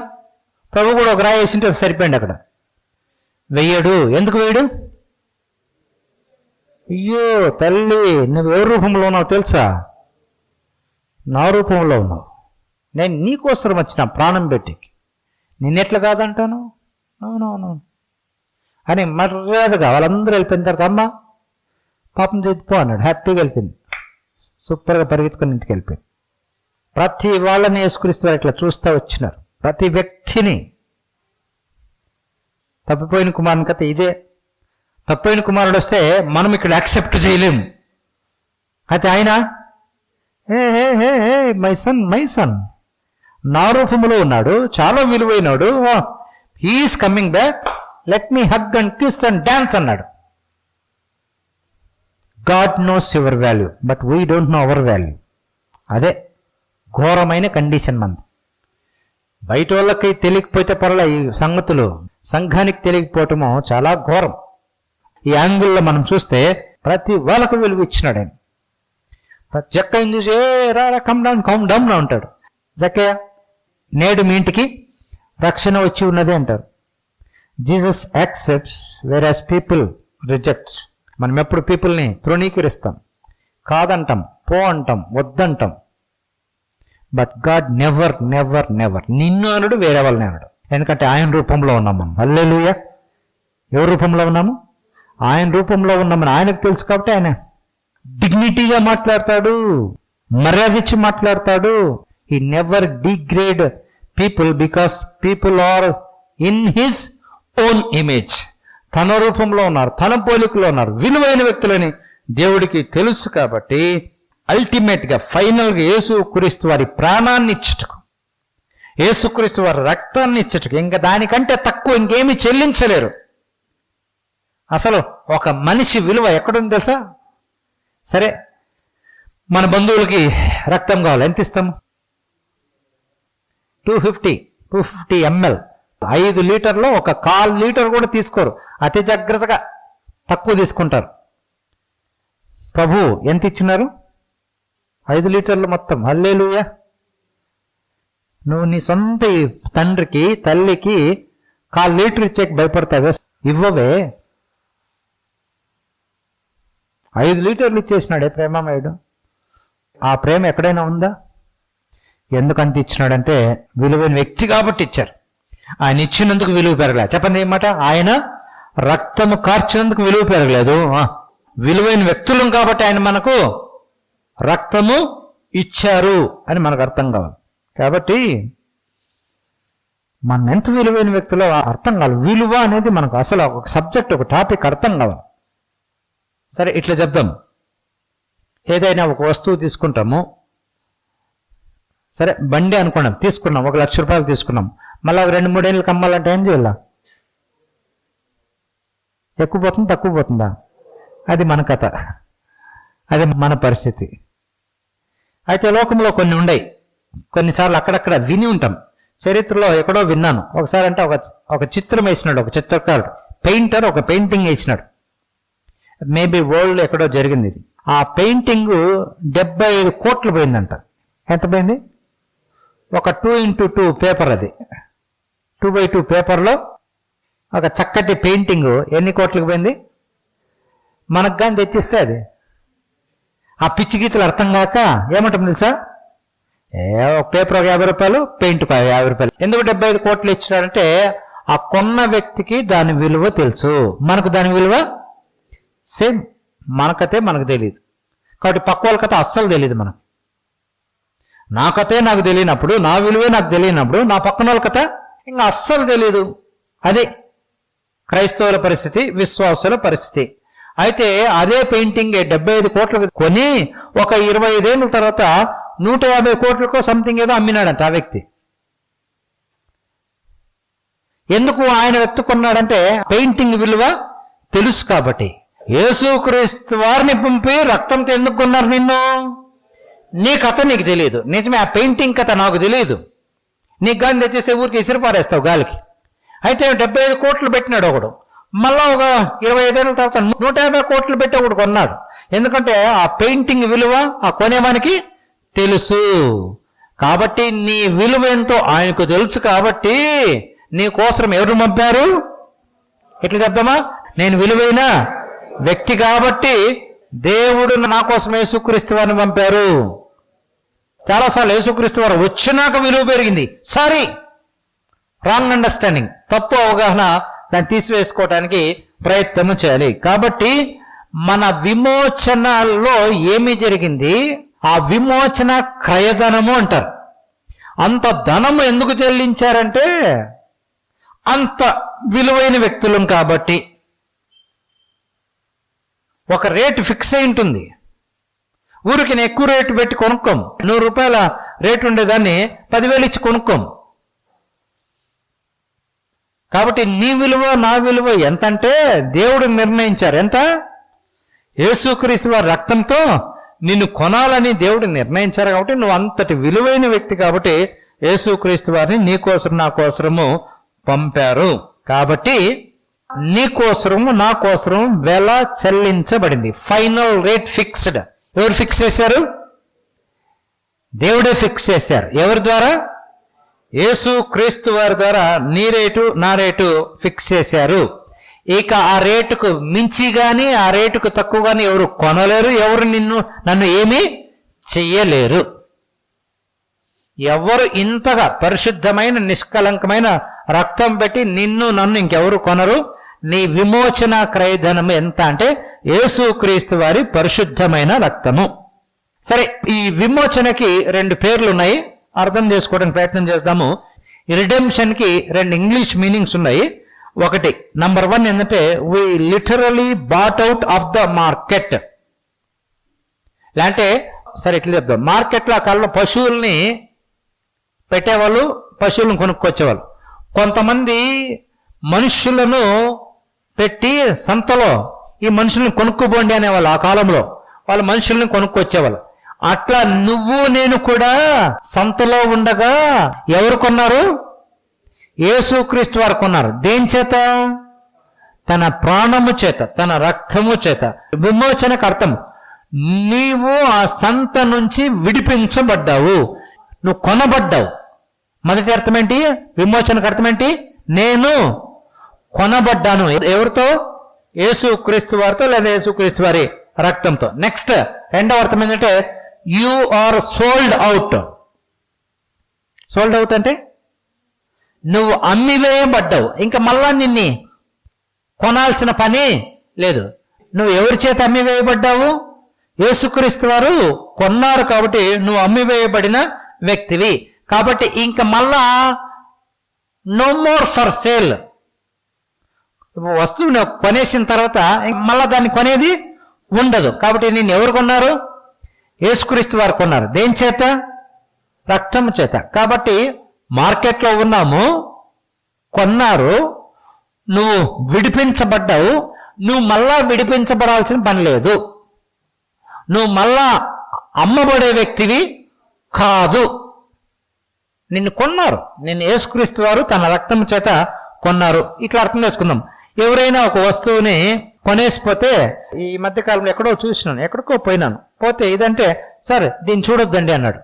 [SPEAKER 1] ప్రభు కూడా ఒక రాయి వేసింటే సరిపోయింది. అక్కడ వెయ్యడు. ఎందుకు వేయడు? అయ్యో తల్లి, నువ్వు ఎవరి రూపంలో ఉన్నావు తెలుసా? నా రూపంలో ఉన్నావు. నేను నీకోసం వచ్చిన ప్రాణం పెట్టేకి, నిన్నెట్లా కాదంటాను? అవునవును అని మర్యాదగా వాళ్ళందరూ వెళ్ళిపోయిన తర్వాత అమ్మ పాపం చేతిపో అన్నాడు. హ్యాపీగా వెళ్ళిపోయింది, సూపర్గా పరిగెత్తుకొని ఇంటికి వెళ్ళిపోయింది. ప్రతి వాళ్ళని యేసుక్రీస్తు ఇట్లా చూస్తూ వచ్చినారు, ప్రతి వ్యక్తిని. తప్పిపోయిన కుమారుని కథ ఇదే. తప్పిపోయిన కుమారుడు వస్తే మనం ఇక్కడ యాక్సెప్ట్ చేయలేము. అయితే ఆయన మై సన్ నా రూపంలో ఉన్నాడు, చాలా విలువైనాడు, he is coming back, let me hug and kiss and dance అన్నాడు. God knows your value but we don't know our value. అదే ఘోరమైన కండిషన్ మంది. బయట వాళ్ళకి తెలియకపోతే పర్లే ఈ సంగతులు, సంఘానికి తెలియకపోవటము చాలా ఘోరం. ఈ యాంగిల్లో మనం చూస్తే ప్రతి వాళ్ళకు విలువ ఇచ్చినాడు ఆయన. జక్కయ్యని చూసి రా కమ్ డౌన్ ఉంటాడు. జక్కయ్య నేడు మీ ఇంటికి రక్షణ వచ్చి ఉన్నది అంటారు. Jesus accepts whereas people rejects. మనం ఎప్పుడు పీపుల్ని తృణీకరిస్తాం, కాదంటాం, పో అంటాం, వద్దంటాం. But God never never never నిన్ను అనడు, వేరే వాళ్ళని అనడు. ఎందుకంటే ఆయన రూపంలో ఉన్నాం మనం. హల్లెలూయా. ఎవరి రూపంలో ఉన్నాము? ఆయన రూపంలో ఉన్నామని ఆయనకు తెలుసు. కాబట్టి ఆయన డిగ్నిటీగా మాట్లాడతాడు. మర్యాద ఇచ్చి మాట్లాడతాడు. He never degrade people because people are in his own image. తన రూపంలో ఉన్నారు, తన పోలికలో ఉన్నారు, విలువైన వ్యక్తులని దేవుడికి తెలుసు. కాబట్టి అల్టిమేట్గా ఫైనల్గా యేసుక్రీస్తు వారి ప్రాణాన్ని ఇచ్చుటకు, యేసుక్రీస్తు వారి రక్తాన్ని ఇచ్చుటకు ఇంకా దానికంటే తక్కువ ఇంకేమీ చెల్లించలేరు. అసలు ఒక మనిషి విలువ ఎక్కడుంది తెలుసా? సరే, మన బంధువులకి రక్తం కావాలి, ఎంత ఇస్తాము? 250 ml, 5 లీటర్లో 1/4 లీటర్ కూడా తీసుకోరు, అతి జాగ్రత్తగా తక్కువ తీసుకుంటారు. ప్రభు ఎంత ఇచ్చినారు? 5 లీటర్లు మొత్తం. హల్లెలూయా. నువ్వు నీ సొంత తండ్రికి తల్లికి 1/4 లీటర్ ఇచ్చేకి భయపడతావే? ఇవ్వవే. 5 లీటర్లు ఇచ్చేసినాడే ప్రేమమయుడు. ఆ ప్రేమ ఎక్కడైనా ఉందా? ఎందుకంత ఇచ్చినాడంటే విలువైన వ్యక్తి కాబట్టి ఇచ్చారు. ఆయన ఇచ్చినందుకు విలువ పెరగలేదు. చెప్పండి ఏమాట? ఆయన రక్తము కార్చినందుకు విలువ పెరగలేదు. విలువైన వ్యక్తులం కాబట్టి ఆయన మనకు రక్తము ఇచ్చారు అని మనకు అర్థం కావాలి. కాబట్టి మనం ఎంత విలువైన వ్యక్తులో అర్థం కావాలి. విలువ అనేది మనకు అసలు ఒక సబ్జెక్ట్, ఒక టాపిక్ అర్థం కావాలి. సరే, ఇట్లా చెప్దాం. ఏదైనా ఒక వస్తువు తీసుకుంటాము. సరే, బండి అనుకున్నాం, తీసుకున్నాం, 1 లక్ష రూపాయలు తీసుకున్నాం. మళ్ళీ 2-3 ఏళ్ళకి అమ్మాలంటే ఏం చేయాల? ఎక్కువ పోతుందా తక్కువ పోతుందా? అది మన కథ, అది మన పరిస్థితి. అయితే లోకంలో కొన్ని ఉన్నాయి, కొన్నిసార్లు అక్కడక్కడ విని ఉంటాం. చరిత్రలో ఎక్కడో విన్నాను. ఒకసారి అంటే ఒక చిత్రం వేసినాడు ఒక చిత్రకారుడు, పెయింటర్ ఒక పెయింటింగ్ వేసినాడు. మేబీ వరల్డ్ ఎక్కడో జరిగింది ఇది. ఆ పెయింటింగ్ 75 కోట్లు పోయిందంట. ఎంత పోయింది? ఒక 2x2 పేపర్, అది 2x2 పేపర్లో ఒక చక్కటి పెయింటింగ్ ఎన్ని కోట్లకు పోయింది? మనకు కానీ తెచ్చిస్తే అది ఆ పిచ్చి గీతలు అర్థం కాక ఏమంటాం తెలుసా? ఒక పేపర్ ఒక 50 రూపాయలు, పెయింట్ 50 రూపాయలు. ఎందుకు 75 కోట్లు ఇచ్చినారంటే ఆ కొన్న వ్యక్తికి దాని విలువ తెలుసు, మనకు దాని విలువ సేమ్. మనకతే మనకు తెలియదు కాబట్టి పక్క వాళ్ళ కథ అస్సలు తెలియదు మనకు. నా కథే నాకు తెలియనప్పుడు, నా విలువే నాకు తెలియనప్పుడు నా పక్కన వాళ్ళ కథ ఇంకా అస్సలు తెలియదు. అది క్రైస్తవుల పరిస్థితి, విశ్వాసుల పరిస్థితి. అయితే అదే పెయింటింగ్ 75 కోట్లకు కొని ఒక 25 ఏళ్ళ తర్వాత 150 కోట్లకో సంథింగ్ ఏదో అమ్మినాడంట ఆ వ్యక్తి. ఎందుకు ఆయన వ్యక్తి కొన్నాడంటే పెయింటింగ్ విలువ తెలుసు కాబట్టి. యేసుక్రీస్తు వారిని పంపి రక్తంతో ఎందుకు కొన్నారు నిన్ను? నీ కథ నీకు తెలియదు. నిజమే, ఆ పెయింటింగ్ కథ నాకు తెలియదు. నీకు గాని తెచ్చేసే ఊరికి ఇసిరిపారేస్తావు గాలికి. అయితే 75 కోట్లు పెట్టినాడు ఒకడు, మళ్ళా ఒక 25 ఏళ్ళ తర్వాత 150 కోట్లు పెట్టి ఒకడు కొన్నాడు. ఎందుకంటే ఆ పెయింటింగ్ విలువ ఆ కొనేవానికి తెలుసు. కాబట్టి నీ విలువ ఎంతో ఆయనకు తెలుసు. కాబట్టి నీ కోసం ఎవరు పంపారు? ఎట్లా చెప్తామా? నేను విలువైన వ్యక్తి కాబట్టి దేవుడు నా కోసం యేసుక్రీస్తు వారిని పంపారు. చాలాసార్లు యేసుక్రీస్తు వారు వచ్చినాక విలువ పెరిగింది. సారీ, రాంగ్ అండర్స్టాండింగ్, తప్పు అవగాహన, దాన్ని తీసివేసుకోవడానికి ప్రయత్నం చేయాలి. కాబట్టి మన విమోచనలో ఏమి జరిగింది? ఆ విమోచన క్రయధనము అంటారు. అంత ధనము ఎందుకు చెల్లించారంటే అంత విలువైన వ్యక్తులం కాబట్టి. ఒక రేటు ఫిక్స్ అయి ఉంటుంది. ఊరికి ఎక్కువ రేటు పెట్టి కొనుక్కోం. 100 రూపాయల రేటు ఉండేదాన్ని 10,000 ఇచ్చి కొనుక్కోం. కాబట్టి నీ విలువ నా విలువ ఎంత అంటే దేవుడు నిర్ణయించారు. ఎంత? యేసుక్రీస్తు వారి రక్తంతో నిన్ను కొనాలని దేవుడు నిర్ణయించారు. కాబట్టి నువ్వు అంతటి విలువైన వ్యక్తి కాబట్టి యేసుక్రీస్తు వారిని నీ కోసం నా కోసము పంపారు. కాబట్టి నీ కోసము నా కోసము వెల చెల్లించబడింది. Final rate fixed. ఎవరు ఫిక్స్ చేశారు? దేవుడే ఫిక్స్ చేశారు. ఎవరి ద్వారా? యేసుక్రీస్తు వారి ద్వారా నీ రేటు నా రేటు ఫిక్స్ చేశారు. ఇక ఆ రేటుకు మించి కానీ ఆ రేటుకు తక్కువ కానీ ఎవరు కొనలేరు. ఎవరు నన్ను ఏమీ చెయ్యలేరు. ఎవరు ఇంతగా పరిశుద్ధమైన నిష్కలంకమైన రక్తం పెట్టి నన్ను ఇంకెవరు కొనరు. నీ విమోచన క్రయధనము ఎంత అంటే యేసుక్రీస్తు వారి పరిశుద్ధమైన రక్తము. సరే, ఈ విమోచనకి 2 పేర్లు ఉన్నాయి, అర్థం చేసుకోవడానికి ప్రయత్నం చేద్దాము. రిడెంప్షన్కి 2 ఇంగ్లీష్ మీనింగ్స్ ఉన్నాయి. ఒకటి, నంబర్ 1 ఏంటంటే we literally bought out of the market. అంటే సరే ఇట్లా చెప్తాం, మార్కెట్లో ఆ కాలంలో పశువుల్ని పెట్టేవాళ్ళు, పశువులను కొనుక్కొచ్చేవాళ్ళు. కొంతమంది మనుషులను పెట్టి సంతలో ఈ మనుషుల్ని కొనుక్కోబోండి అనేవాళ్ళు. ఆ కాలంలో వాళ్ళు మనుషుల్ని కొనుక్కొచ్చేవాళ్ళు. అట్లా నువ్వు నేను కూడా సంతలో ఉండగా ఎవరు కొన్నారు? యేసుక్రీస్తు వారు కొన్నారు. దేని చేత? తన ప్రాణము చేత, తన రక్తము చేత. విమోచనకు అర్థం నీవు ఆ సంత నుంచి విడిపించబడ్డావు, నువ్వు కొనబడ్డావు. మొదటి అర్థం ఏంటి? విమోచనకు అర్థం ఏంటి? నేను కొనబడ్డాను. ఎవరితో? యేసుక్రీస్తు వారితో, లేదా యేసుక్రీస్తు వారి రక్తంతో. నెక్స్ట్ రెండవ అర్థం ఏంటంటే you are sold out. Sold out అంటే నువ్వు అమ్మివేయబడ్డావు, ఇంకా మళ్ళా నిన్ని కొనాల్సిన పని లేదు. నువ్వు ఎవరి చేత అమ్మివేయబడ్డావు? యేసుక్రీస్తు వారు కొన్నారు కాబట్టి నువ్వు అమ్మివేయబడిన వ్యక్తివి. కాబట్టి ఇంక మళ్ళా నో మోర్ ఫర్ సేల్. వస్తువుని కొనేసిన తర్వాత మళ్ళా దాన్ని కొనేది ఉండదు. కాబట్టి నేను ఎవరు కొన్నారు? యేసుక్రీస్తు వారు కొన్నారు. దేని చేత? రక్తం చేత. కాబట్టి మార్కెట్లో ఉన్నాము, కొన్నారు, నువ్వు విడిపించబడ్డావు. నువ్వు మళ్ళా విడిపించబడాల్సిన పని లేదు. నువ్వు మళ్ళా అమ్మబడే వ్యక్తివి కాదు. నిన్ను కొన్నారు, నిన్ను యేసుక్రీస్తు వారు తన రక్తం చేత కొన్నారు. ఇట్లా అర్థం చేసుకుందాం. ఎవరైనా ఒక వస్తువుని కొనేసిపోతే, ఈ మధ్యకాలంలో ఎక్కడో చూసినాను, ఎక్కడికో పోయినాను, పోతే ఇదంటే సార్ దీన్ని చూడొద్దండి అన్నాడు.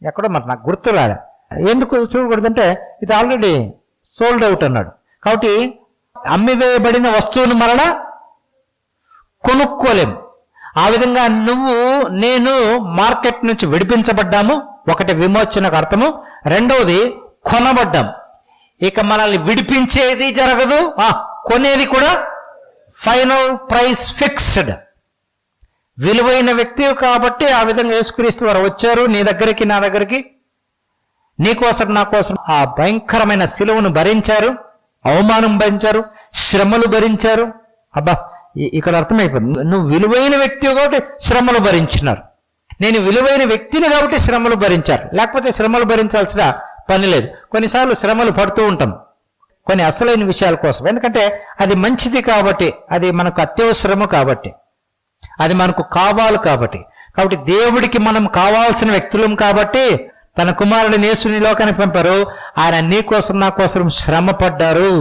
[SPEAKER 1] ఎక్కడో మరి నాకు గుర్తురాలే. ఎందుకు చూడకూడదంటే ఇది ఆల్రెడీ సోల్డ్ అవుట్ అన్నాడు. కాబట్టి అమ్మివేయబడిన వస్తువును మరలా కొనుక్కోలేము. ఆ విధంగా నువ్వు నేను మార్కెట్ నుంచి విడిపించబడ్డాము. ఒకటి విమోచనకు అర్థము. రెండవది కొనబడ్డాం. ఇక మనల్ని విడిపించేది జరగదు, కొనేది కూడా. Final price fixed. విలువైన వ్యక్తి కాబట్టి ఆ విధంగా యేసుక్రీస్తు వారు వచ్చారు నీ దగ్గరికి, నా దగ్గరికి, నీకోసం నా కోసం ఆ భయంకరమైన శిలువను భరించారు, అవమానం భరించారు, శ్రమలు భరించారు. అబ్బా, ఇక్కడ అర్థమైపోయింది. నువ్వు విలువైన వ్యక్తి కాబట్టి శ్రమలు భరించినారు. నేను విలువైన వ్యక్తిని కాబట్టి శ్రమలు భరించారు. లేకపోతే శ్రమలు భరించాల్సిన పని లేదు. కొన్నిసార్లు శ్రమలు పడుతూ ఉంటాం కొన్ని అసలైన విషయాల కోసం. ఎందుకంటే అది మంచిది కాబట్టి, అది మనకు అత్యవసరము కాబట్టి, అది మనకు కావాలి కాబట్టి. కాబట్టి దేవుడికి మనం కావాల్సిన వ్యక్తులం కాబట్టి తన కుమారుడిని యేసుని లోకానికి పంపారు. ఆయన నీ కోసం నా కోసం శ్రమ పడ్డారు.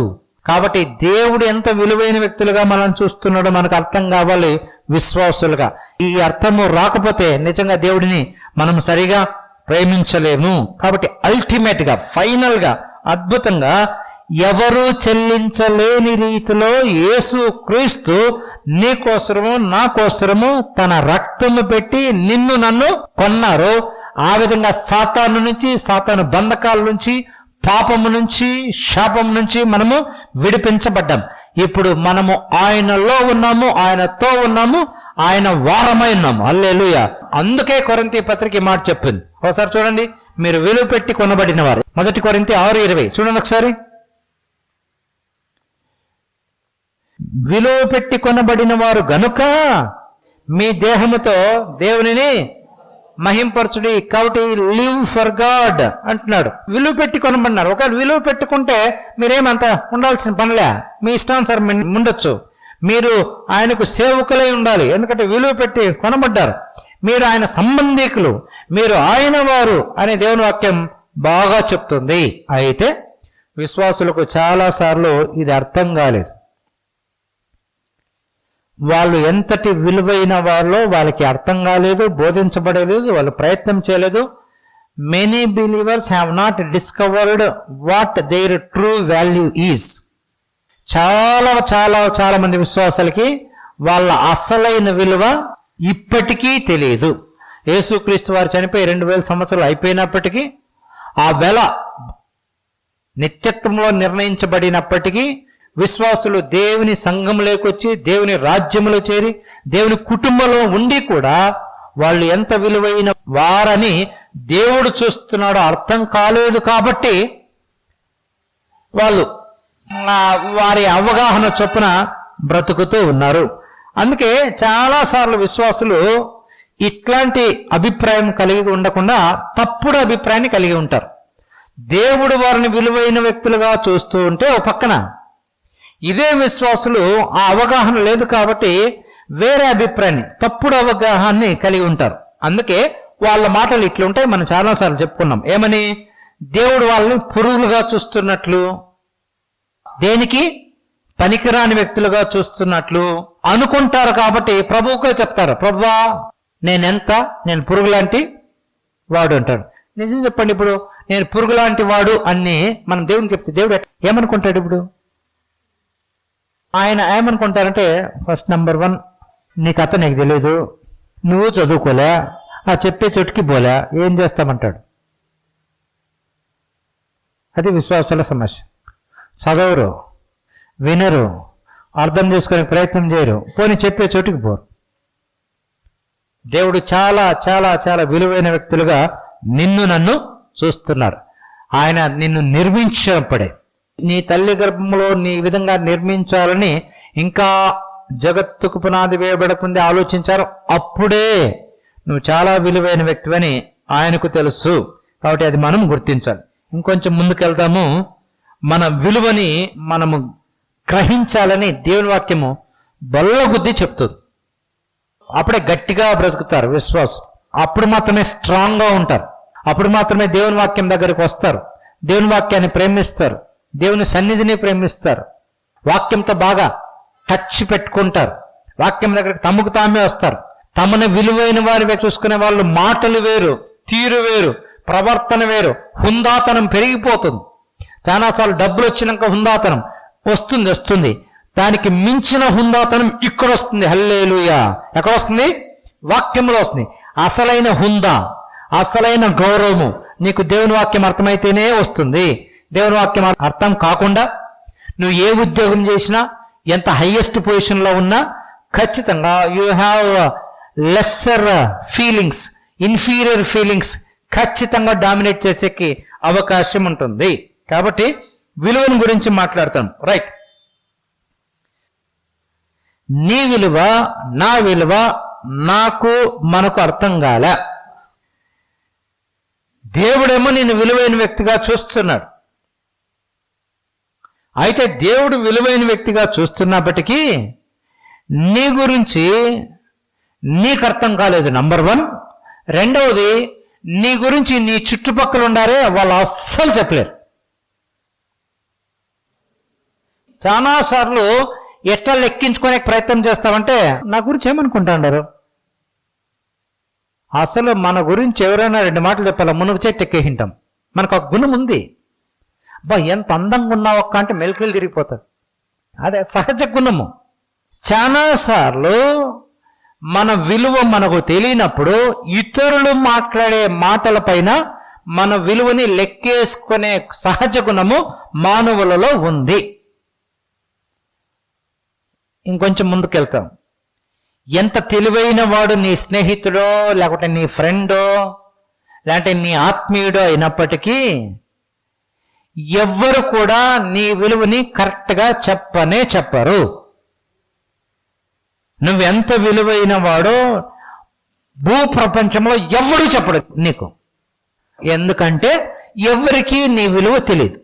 [SPEAKER 1] కాబట్టి దేవుడు ఎంత విలువైన వ్యక్తులుగా మనం చూస్తున్నాడో మనకు అర్థం కావాలి విశ్వాసులుగా. ఈ అర్థము రాకపోతే నిజంగా దేవుడిని మనం సరిగా ప్రేమించలేము. కాబట్టి అల్టిమేట్ గా, ఫైనల్ గా, అద్భుతంగా ఎవరు చెల్లించలేని రీతిలో యేసుక్రీస్తు నీ కోసము నా కోసము తన రక్తము పెట్టి నిన్ను నన్ను కొన్నారు. ఆ విధంగా సాతాను నుంచి, సాతాను బంధకాల నుంచి, పాపము నుంచి, శాపం నుంచి మనము విడిపించబడ్డాం. ఇప్పుడు మనము ఆయనలో ఉన్నాము, ఆయనతో ఉన్నాము, ఆయన వారమై ఉన్నాము. హల్లెలూయా. అందుకే కొరింథీ పత్రిక మాట చెప్పింది. ఒకసారి చూడండి, మీరు విలువ పెట్టి కొనబడిన వారు. 1 కొరింథీ 6:20 చూడండి ఒకసారి. విలువ పెట్టి కొనబడిన వారు గనుక మీ దేహముతో దేవునిని మహింపరచుడి. కాబట్టి లివ్ ఫర్ గాడ్ అంటున్నాడు. విలువ పెట్టి కొనబడినారు. ఒకవేళ విలువ పెట్టుకుంటే మీరేమంత ఉండాల్సిన పనిలే, మీ ఇష్టానుసారం ఉండొచ్చు. మీరు ఆయనకు సేవకులై ఉండాలి. ఎందుకంటే విలువ పెట్టి కొనబడ్డారు. మీరు ఆయన సంబంధికులు, మీరు ఆయన వారు అనే దేవుని వాక్యం బాగా చెప్తుంది. అయితే విశ్వాసులకు చాలాసార్లు ఇది అర్థం కాలేదు. వాళ్ళు ఎంతటి విలువైన వాళ్ళో వాళ్ళకి అర్థం కాలేదు, బోధించబడలేదు, వాళ్ళు ప్రయత్నం చేయలేదు. Many believers have not discovered what there true value is. చాలా చాలా చాలా మంది విశ్వాసాలకి వాళ్ళ అసలైన విలువ ఇప్పటికీ తెలియదు. యేసుక్రీస్తు వారు చనిపోయి 2000 సంవత్సరాలు అయిపోయినప్పటికీ, ఆ వెల నిత్యత్వంలో నిర్ణయించబడినప్పటికీ విశ్వాసులు దేవుని సంఘంలోకి వచ్చి, దేవుని రాజ్యంలో చేరి, దేవుని కుటుంబంలో ఉండి కూడా వాళ్ళు ఎంత విలువైన వారని దేవుడు చూస్తున్నాడో అర్థం కాలేదు కాబట్టి వాళ్ళు వారి అవగాహన చొప్పున బ్రతుకుతూ ఉన్నారు. అందుకే చాలాసార్లు విశ్వాసులు ఇట్లాంటి అభిప్రాయం కలిగి ఉండకుండా తప్పుడు అభిప్రాయాన్ని కలిగి ఉంటారు. దేవుడు వారిని విలువైన వ్యక్తులుగా చూస్తూ ఉంటే ఓ పక్కన, ఇదే విశ్వాసులు ఆ అవగాహన లేదు కాబట్టి వేరే అభిప్రాయాన్ని, తప్పుడు అవగాహాన్ని కలిగి ఉంటారు. అందుకే వాళ్ళ మాటలు ఇట్లుంటాయి. మనం చాలాసార్లు చెప్పుకున్నాం. ఏమని? దేవుడు వాళ్ళని పురుగులుగా చూస్తున్నట్లు, దేనికి పనికిరాని వ్యక్తులుగా చూస్తున్నట్లు అనుకుంటారు. కాబట్టి ప్రభువుకే చెప్తారు, ప్రభువా నేను పురుగు లాంటి వాడు అంటాడు. నిజం చెప్పండి, ఇప్పుడు నేను పురుగు లాంటి వాడు అని మనం దేవుడిని చెప్తే దేవుడు ఏమనుకుంటాడు? ఇప్పుడు ఆయన ఏమనుకుంటారంటే, ఫస్ట్ నెంబర్ 1, నీ కథ నీకు తెలియదు, నువ్వు చదువుకోలే, ఆ చెప్పే చోటుకి పోలే, ఏం చేస్తామంటాడు. అది విశ్వాసాల సమస్య. చదవరు, వినరు, అర్థం చేసుకునే ప్రయత్నం చేయరు, పోనీ చెప్పే చోటుకి పోరు. దేవుడు చాలా చాలా చాలా విలువైన వ్యక్తులుగా నిన్ను నన్ను చూస్తున్నారు. ఆయన నిన్ను నిర్మించినప్పుడే, నీ తల్లి గర్భంలో నీ విధంగా నిర్మించాలని ఇంకా జగత్తుకు పునాది వేయబడకుంది ఆలోచించారు. అప్పుడే నువ్వు చాలా విలువైన వ్యక్తివని ఆయనకు తెలుసు. కాబట్టి అది మనం గుర్తించాలి. ఇంకొంచెం ముందుకెళ్తాము. మన విలువని మనము గ్రహించాలని దేవుని వాక్యము బల్లగుద్ది చెప్తుంది. అప్పుడే గట్టిగా బ్రతుకుతారు విశ్వాసం. అప్పుడు మాత్రమే స్ట్రాంగ్గా ఉంటారు. అప్పుడు మాత్రమే దేవుని వాక్యం దగ్గరికి వస్తారు, దేవుని వాక్యాన్ని ప్రేమిస్తారు, దేవుని సన్నిధిని ప్రేమిస్తారు, వాక్యంతో బాగా టచ్ పెట్టుకుంటారు, వాక్యం దగ్గరికి తమకు తామే వస్తారు. తమను విలువైన వారిగా చూసుకునే వాళ్ళు మాటలు వేరు, తీరు వేరు, ప్రవర్తన వేరు, హుందాతనం పెరిగిపోతుంది. చాలాసార్లు డబ్బులు వచ్చినాక హుందాతనం వస్తుంది. దానికి మించిన హుందాతనం ఇక్కడ వస్తుంది. హల్లెలూయా! ఎక్కడ వస్తుంది? వాక్యంలో వస్తుంది. అసలైన హుందా, అసలైన గౌరవము నీకు దేవుని వాక్యం అర్థమైతేనే వస్తుంది. దేవుని వాక్యం అర్థం కాకుండా నువ్వు ఏ ఉద్యోగం చేసినా, ఎంత హైయెస్ట్ పొజిషన్లో ఉన్నా, ఖచ్చితంగా you have lesser feelings, inferior feelings ఖచ్చితంగా డామినేట్ చేసేకి అవకాశం ఉంటుంది. కాబట్టి విలువను గురించి మాట్లాడతాం. రైట్, నీ విలువ, నా విలువ మనకు అర్థం కాల. దేవుడేమో నేను విలువైన వ్యక్తిగా చూస్తున్నాడు. అయితే దేవుడు విలువైన వ్యక్తిగా చూస్తున్నప్పటికీ నీ గురించి నీకు అర్థం కాలేదు, నంబర్ 1. రెండవది, నీ గురించి నీ చుట్టుపక్కల ఉండారే వాళ్ళు అస్సలు చెప్పలేరు. చాలాసార్లు ఎట్లా లెక్కించుకునే ప్రయత్నం చేస్తామంటే, నా గురించి ఏమనుకుంటాండారు? అసలు మన గురించి ఎవరైనా 2 మాటలు చెప్పాలా, మునుగు చెట్టు ఎక్కేhinటాం. మనకు ఒక గుణం ఉంది, అబ్బా ఎంత అందంగా ఉన్నావు అక్క అంటే మెలికలు తిరిగిపోతాడు. అదే సహజ గుణము. చాలాసార్లు మన విలువ మనకు తెలియనప్పుడు ఇతరులు మాట్లాడే మాటల పైన మన విలువని లెక్కేసుకునే సహజ గుణము మానవులలో ఉంది. ఇంకొంచెం ముందుకెళ్తాం. ఎంత తెలివైన వాడు నీ స్నేహితుడో, లేకపోతే నీ ఫ్రెండో, లేకపోతే నీ ఆత్మీయుడో అయినప్పటికీ ఎవ్వరు కూడా నీ విలువని కరెక్ట్గా చెప్పరు. నువ్వెంత విలువైన వాడో భూప్రపంచంలో ఎవడు చెప్పడు నీకు. ఎందుకంటే ఎవరికీ నీ విలువ తెలియదు.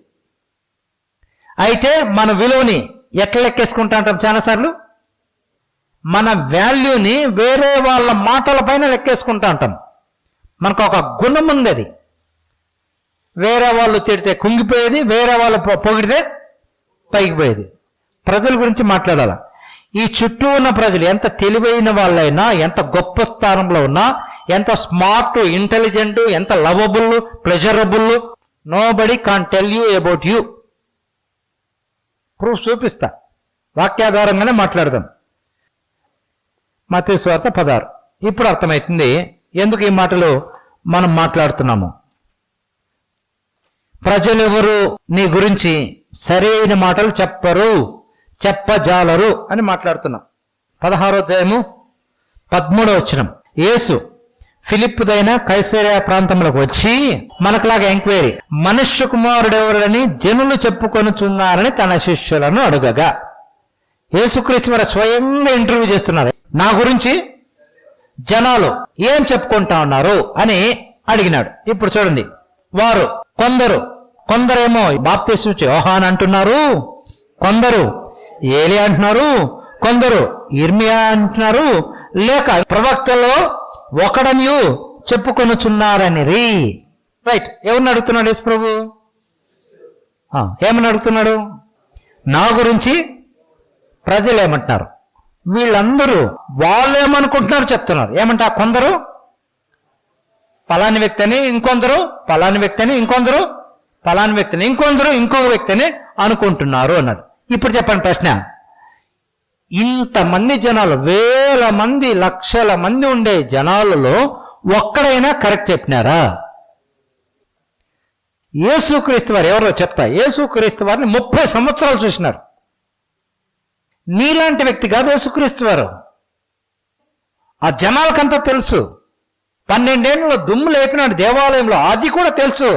[SPEAKER 1] అయితే మన విలువని ఎట్లా లెక్కేసుకుంటా అంటాం? చాలాసార్లు మన వాల్యూని వేరే వాళ్ళ మాటల పైన లెక్కేసుకుంటా అంటాం. మనకు ఒక గుణం ఉంది, అది వేరే వాళ్ళు తిడితే కుంగిపోయేది, వేరే వాళ్ళు పొగిడితే పైకి పోయేది. ప్రజల గురించి మాట్లాడాల. ఈ చుట్టూ ఉన్న ప్రజలు ఎంత తెలివైన వాళ్ళైనా, ఎంత గొప్ప స్థానంలో ఉన్నా, ఎంత స్మార్ట్, ఇంటెలిజెంట్, ఎంత lovable, pleasurable, nobody can tell you about you. Proof చూపిస్తా, వాక్యాధారంగానే మాట్లాడదాం. మత్తయి సువార్త 16. ఇప్పుడు అర్థమవుతుంది ఎందుకు ఈ మాటలు మనం మాట్లాడుతున్నాము. ప్రజలెవరు నీ గురించి సరైన మాటలు చెప్పజాలరు అని మాట్లాడుతున్నాం. 16వ అధ్యాయము 13వ వచనం. యేసు ఫిలిప్పుదైన కైసరియా ప్రాంతంలోకి వచ్చి మనకులాగా ఎంక్వైరీ, మనుష్య కుమారుడు ఎవరని జనులు చెప్పుకొనుచున్నారని తన శిష్యులను అడుగగా, యేసుక్రీస్తు వారు స్వయంగా ఇంటర్వ్యూ చేస్తున్నారు. నా గురించి జనాలు ఏం చెప్పుకుంటా ఉన్నారు అని అడిగినాడు. ఇప్పుడు చూడండి, వారు కొందరేమో బాప్తిస్మం ఇచ్చే యోహాను అంటున్నారు, కొందరు ఏలియా అంటున్నారు, కొందరు ఇర్మియా అంటున్నారు, లేక ప్రవక్తలో ఒకడనియు చెప్పుకొనుచున్నారని రైట్. ఎవరిని అడుగుతున్నాడు యేసు ప్రభు? ఏమని అడుగుతున్నాడు? నా గురించి ప్రజలు ఏమంటున్నారు? వీళ్ళందరూ వాళ్ళు ఏమనుకుంటున్నారు చెప్తున్నారు. ఏమంటా? కొందరు పలాని వ్యక్తి అని, ఇంకొందరు పలాని వ్యక్తి అని, ఇంకొందరు పలాని వ్యక్తిని, ఇంకొందరు ఇంకొక వ్యక్తిని అనుకుంటున్నారు అన్నాడు. ఇప్పుడు చెప్పండి ప్రశ్న, ఇంతమంది జనాలు, వేల మంది లక్షల మంది ఉండే జనాలలో ఒక్కడైనా కరెక్ట్ చెప్పినారా? యేసుక్రీస్తు వారు ఎవరో చెప్తా, యేసుక్రీస్తు వారిని 30 సంవత్సరాలు చూసినారు. నీలాంటి వ్యక్తి కాదు యేసుక్రీస్తు వారు. ఆ జనాలకంతా తెలుసు. 12 ఏళ్ళలో దుమ్ము లేపినాడు దేవాలయంలో, అది కూడా తెలుసు.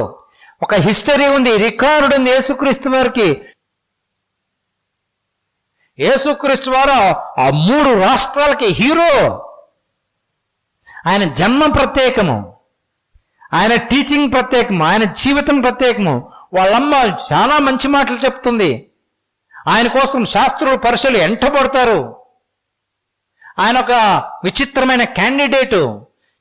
[SPEAKER 1] ఒక హిస్టరీ ఉంది, రికార్డు ఉంది యేసుక్రీస్తు వారికి. యేసుక్రీస్తు వారు ఆ 3 రాష్ట్రాలకి హీరో. ఆయన జన్మ ప్రత్యేకము, ఆయన టీచింగ్ ప్రత్యేకము, ఆయన జీవితం ప్రత్యేకము. వాళ్ళమ్మ చాలా మంచి మాటలు చెప్తుంది. ఆయన కోసం శాస్త్రులు పరీక్షలు ఎంటబడతారు. ఆయన ఒక విచిత్రమైన క్యాండిడేటు.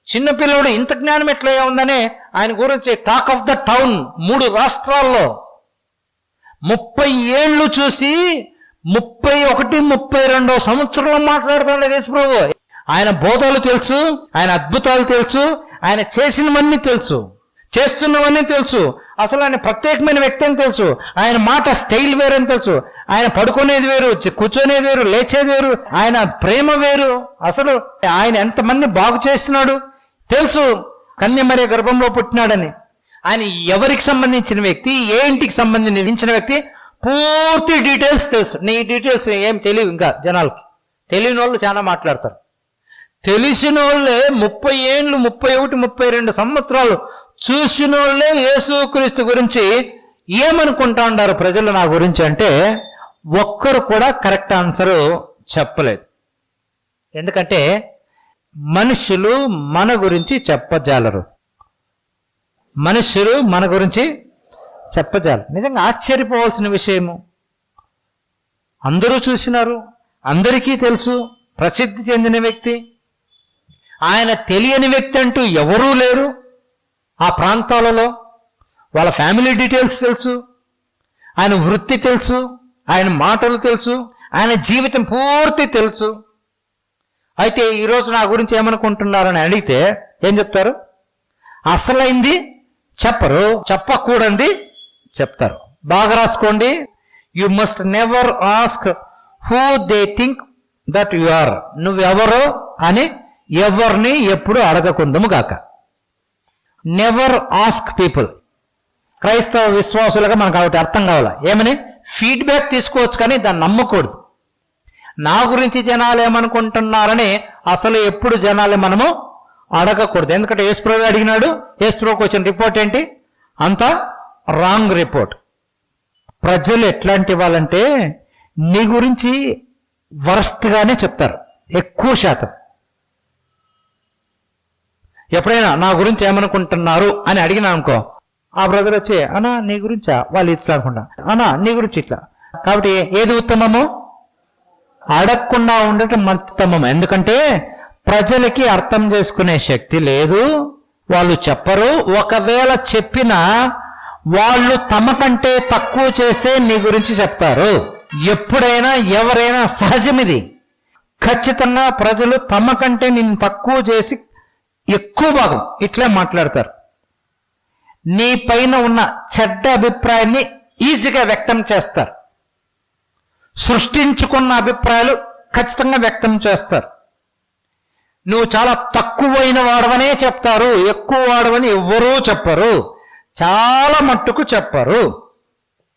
[SPEAKER 1] చిన్నపిల్లడు ఇంత జ్ఞానం ఎట్లా ఉందని ఆయన గురించి టాక్ ఆఫ్ ద టౌన్ 3 రాష్ట్రాల్లో. 30 ఏళ్ళు చూసి 31, 32 సంవత్సరంలో మాట్లాడుతున్నాడు యేసు ప్రభు. ఆయన బోధలు తెలుసు, ఆయన అద్భుతాలు తెలుసు, ఆయన చేసినవన్నీ తెలుసు, చేస్తున్నవన్నీ తెలుసు. అసలు ఆయన ప్రత్యేకమైన వ్యక్తి అని తెలుసు. ఆయన మాట స్టైల్ వేరు అని తెలుసు. ఆయన పడుకునేది వేరు, కూర్చొనేది వేరు, లేచేది వేరు, ఆయన ప్రేమ వేరు. అసలు ఆయన ఎంతమంది బాగు చేస్తున్నాడు తెలుసు. కన్యమరియ గర్భంలో పుట్టినాడని, ఆయన ఎవరికి సంబంధించిన వ్యక్తి, ఏ ఇంటికి సంబంధించిన వ్యక్తి, పూర్తి డీటెయిల్స్ తెలుసు. నీ డీటెయిల్స్ ఏం తెలియవు ఇంకా జనాలకి. తెలియని వాళ్ళు చాలా మాట్లాడతారు. తెలిసిన వాళ్ళే 30 ఏళ్ళు, 31, 32 సంవత్సరాలు చూసిన వాళ్ళే యేసుక్రీస్తు గురించి ఏమనుకుంటా ఉన్నారు ప్రజలు నా గురించి అంటే ఒక్కరు కూడా కరెక్ట్ ఆన్సర్ చెప్పలేదు. ఎందుకంటే మనుషులు మన గురించి చెప్పజాలరు. మనుషులు మన గురించి చెప్పజాలరు. నిజంగా ఆశ్చర్యపోవాల్సిన విషయము. అందరూ చూసినారు, అందరికీ తెలుసు, ప్రసిద్ధి చెందిన వ్యక్తి. ఆయన తెలియని వ్యక్తి అంటూ ఎవరూ లేరు ఆ ప్రాంతాలలో. వాళ్ళ ఫ్యామిలీ డీటెయిల్స్ తెలుసు, ఆయన వృత్తి తెలుసు, ఆయన మాటలు తెలుసు, ఆయన జీవితం పూర్తి తెలుసు. అయితే ఈరోజు నా గురించి ఏమనుకుంటున్నారని అడిగితే ఏం చెప్తారు? అసలైంది చెప్పరు, చెప్పకూడదు చెప్తారు. బాగా రాసుకోండి. You must never ask who they think that you are. నువ్వెవరో అని ఎవరిని ఎప్పుడు అడగకుందము గాక. Never ask people. క్రైస్తవ విశ్వాసులుగా మనకు కాబట్టి అర్థం కావాలా ఏమని? ఫీడ్బ్యాక్ తీసుకోవచ్చు కానీ దాన్ని నమ్మకూడదు. నా గురించి జనాలు ఏమనుకుంటున్నారని అసలు ఎప్పుడు జనాలు మనము అడగకూడదు. ఎందుకంటే యేసుప్రభు అడిగినాడు, యేసుప్రభుకి వచ్చిన రిపోర్ట్ ఏంటి? అంతా రాంగ్ రిపోర్ట్. ప్రజలు ఎట్లాంటి వాళ్ళంటే నీ గురించి వరస్ట్గానే చెప్తారు ఎక్కువ శాతం. ఎప్పుడైనా నా గురించి ఏమనుకుంటున్నారు అని అడిగినా అనుకో, ఆ బ్రదర్ వచ్చి అన్నా నీ గురించా, వాళ్ళు ఇట్లా అనుకుంటా, అన్నా నీ గురించి ఇట్లా. కాబట్టి ఏది ఉత్తమము? అడగకుండా ఉండటం ఉత్తమం. ఎందుకంటే ప్రజలకి అర్థం చేసుకునే శక్తి లేదు, వాళ్ళు చెప్పరు. ఒకవేళ చెప్పినా వాళ్ళు తమ కంటే తక్కువ చేసే నీ గురించి చెప్తారు. ఎప్పుడైనా ఎవరైనా సహజమిది. ఖచ్చితంగా ప్రజలు తమ కంటే నిన్ను తక్కువ చేసి ఎక్కువ భాగం ఇట్లే మాట్లాడతారు. నీ పైన ఉన్న చెడ్డ అభిప్రాయాన్ని ఈజీగా వ్యక్తం చేస్తారు. సృష్టించుకున్న అభిప్రాయాలు ఖచ్చితంగా వ్యక్తం చేస్తారు. నువ్వు చాలా తక్కువైన వాడవనే చెప్తారు, ఎక్కువ వాడవని ఎవ్వరూ చెప్పరు, చాలా మట్టుకు చెప్పరు.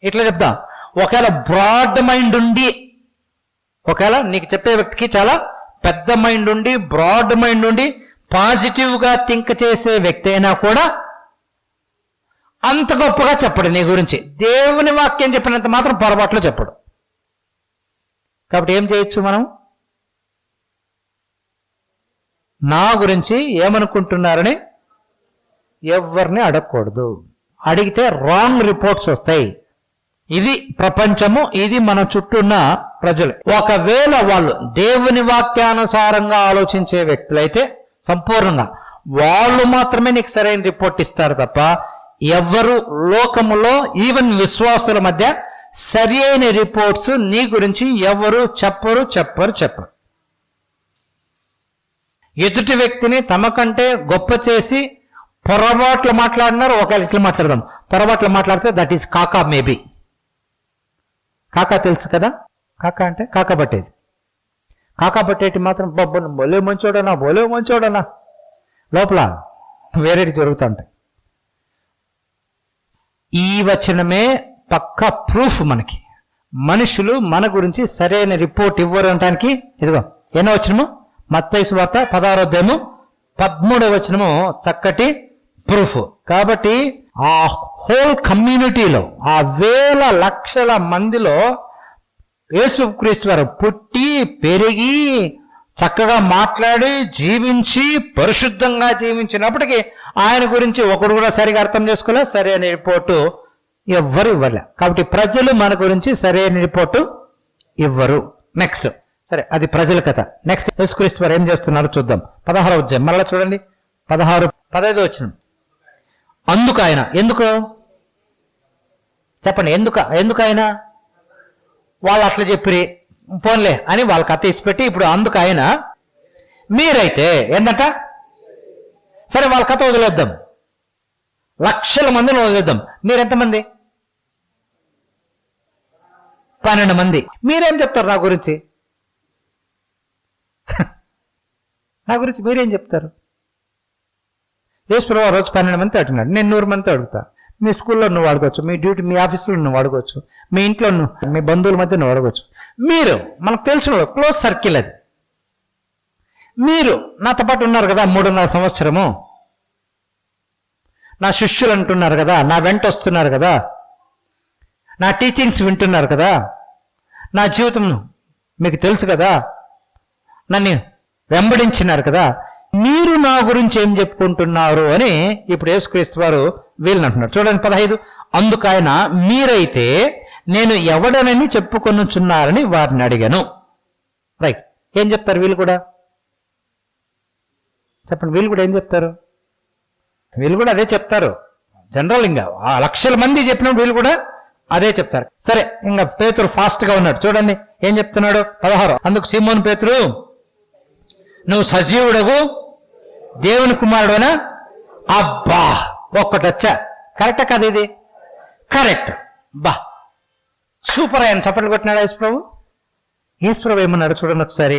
[SPEAKER 1] ఇట్లా చెప్తా. ఒకవేళ బ్రాడ్ మైండ్ ఉండి, ఒకవేళ నీకు చెప్పే వ్యక్తికి చాలా పెద్ద మైండ్ ఉండి, బ్రాడ్ మైండ్ ఉండి, పాజిటివ్గా థింక్ చేసే వ్యక్తి అయినా కూడా అంత గొప్పగా చెప్పడు నీ గురించి. దేవుని వాక్యం చెప్పినంత మాత్రం పొరపాట్లు చెప్పడు. కాబట్టి ఏం చేయొచ్చు మనం? నా గురించి ఏమనుకుంటున్నారని ఎవరిని అడగకూడదు. అడిగితే రాంగ్ రిపోర్ట్స్ వస్తాయి. ఇది ప్రపంచము, ఇది మన చుట్టూ ఉన్న ప్రజలు. ఒకవేళ వాళ్ళు దేవుని వాక్యానుసారంగా ఆలోచించే వ్యక్తులైతే సంపూర్ణంగా వాళ్ళు మాత్రమే నీకు సరైన రిపోర్ట్ ఇస్తారు తప్ప ఎవరు లోకములో ఈవెన్ విశ్వాసుల మధ్య సరి అయిన రిపోర్ట్స్ నీ గురించి ఎవరు చెప్పరు. ఎదుటి వ్యక్తిని తమ కంటే గొప్ప చేసి పొరపాట్లు మాట్లాడినారు. ఒకవేళ ఇట్లా మాట్లాడదాం, పొరపాట్లు మాట్లాడితే దట్ ఈస్ కాకా. మేబీ కాకా తెలుసు కదా, కాకా అంటే కాకా పట్టేది. కాకా పట్టేటి మాత్రం బొబ్బను బోలే మంచోడనా లోపల వేరేటి జరుగుతుంటాయి. ఈ వచనమే పక్కా ప్రూఫ్ మనకి. మనుషులు మన గురించి సరైన రిపోర్ట్ ఇవ్వరు అనడానికి ఇదిగో ఎన్నో వచనము, మత్తయి సువార్త 16వ అధ్యాయము 13వ వచనము చక్కటి ప్రూఫ్. కాబట్టి ఆ హోల్ కమ్యూనిటీలో, ఆ వేల లక్షల మందిలో యేసుక్రీస్తు వారు పుట్టి పెరిగి చక్కగా మాట్లాడి జీవించి పరిశుద్ధంగా జీవించినప్పటికీ ఆయన గురించి ఒకడు కూడా సరిగా అర్థం చేసుకోలే, సరైన రిపోర్టు ఎవ్వరు ఇవ్వలే. కాబట్టి ప్రజలు మన గురించి సరైన రిపోర్టు ఇవ్వరు. నెక్స్ట్ సరే, అది ప్రజల కథ. నెక్స్ట్ యేసుక్రీస్తు వారు ఏం చేస్తున్నారు చూద్దాం. 16వ అధ్యాయం మళ్ళీ చూడండి, 15 వచ్చిన. అందుకు ఆయన, ఎందుకు చెప్పండి, ఎందుకు ఆయన వాళ్ళు అట్లా చెప్పిరి పోన్లే అని వాళ్ళ కథ ఇసిపెట్టి ఇప్పుడు అందుకు ఆయన మీరైతే ఏందంట, సరే వాళ్ళ కథ వదిలేద్దాం, లక్షల మందిని వదిలేద్దాం. మీరెంతమంది? 12 మంది. మీరేం చెప్తారు నా గురించి మీరేం చెప్తారు? యేసుప్రభువు రోజు 12 మంది అడిగినాడు, నేను 100 మందితో అడుగుతా. మీ స్కూల్లో నువ్వు అడగవచ్చు, మీ డ్యూటీ మీ ఆఫీసులో నువ్వు అడగవచ్చు, మీ ఇంట్లో మీ బంధువుల మధ్య నువ్వు అడగవచ్చు. మీరు మనకు తెలిసిన క్లోజ్ సర్కిల్ అది. మీరు నాతో పాటు ఉన్నారు కదా 3.5 సంవత్సరము, నా శిష్యులు అంటున్నారు కదా, నా వెంట వస్తున్నారు కదా, నా టీచింగ్స్ వింటున్నారు కదా, నా జీవితం మీకు తెలుసు కదా, నన్ను వెంబడించినారు కదా, మీరు నా గురించి ఏం చెప్పుకుంటున్నారు అని ఇప్పుడు యేసుక్రీస్తు వారు వీళ్ళని అంటున్నారు. చూడండి 15. అందుకు ఆయన మీరైతే నేను ఎవడనని చెప్పుకొనుచున్నారని వారిని అడిగాను. రైట్, ఏం చెప్తారు వీళ్ళు కూడా? చెప్పండి, వీళ్ళు కూడా ఏం చెప్తారు? వీళ్ళు కూడా అదే చెప్తారు. జనరల్ ఇంకా ఆ లక్షల మంది చెప్పినప్పుడు వీళ్ళు కూడా అదే చెప్తారు. సరే, ఇంకా పేతురు ఫాస్ట్ గా ఉన్నాడు. చూడండి ఏం చెప్తున్నాడు. 16. అందుకు సీమోను పేతురు, నువ్వు సజీవుడగు దేవుని కుమారుడునా? అబ్బా, ఒక్కటి వచ్చా. కరెక్టా కదా? ఇది కరెక్ట్. బా సూపర్. ఆయన చప్పట్లు కొట్టినాడు యేసుప్రభు ఏమన్నాడు చూడండి ఒకసారి.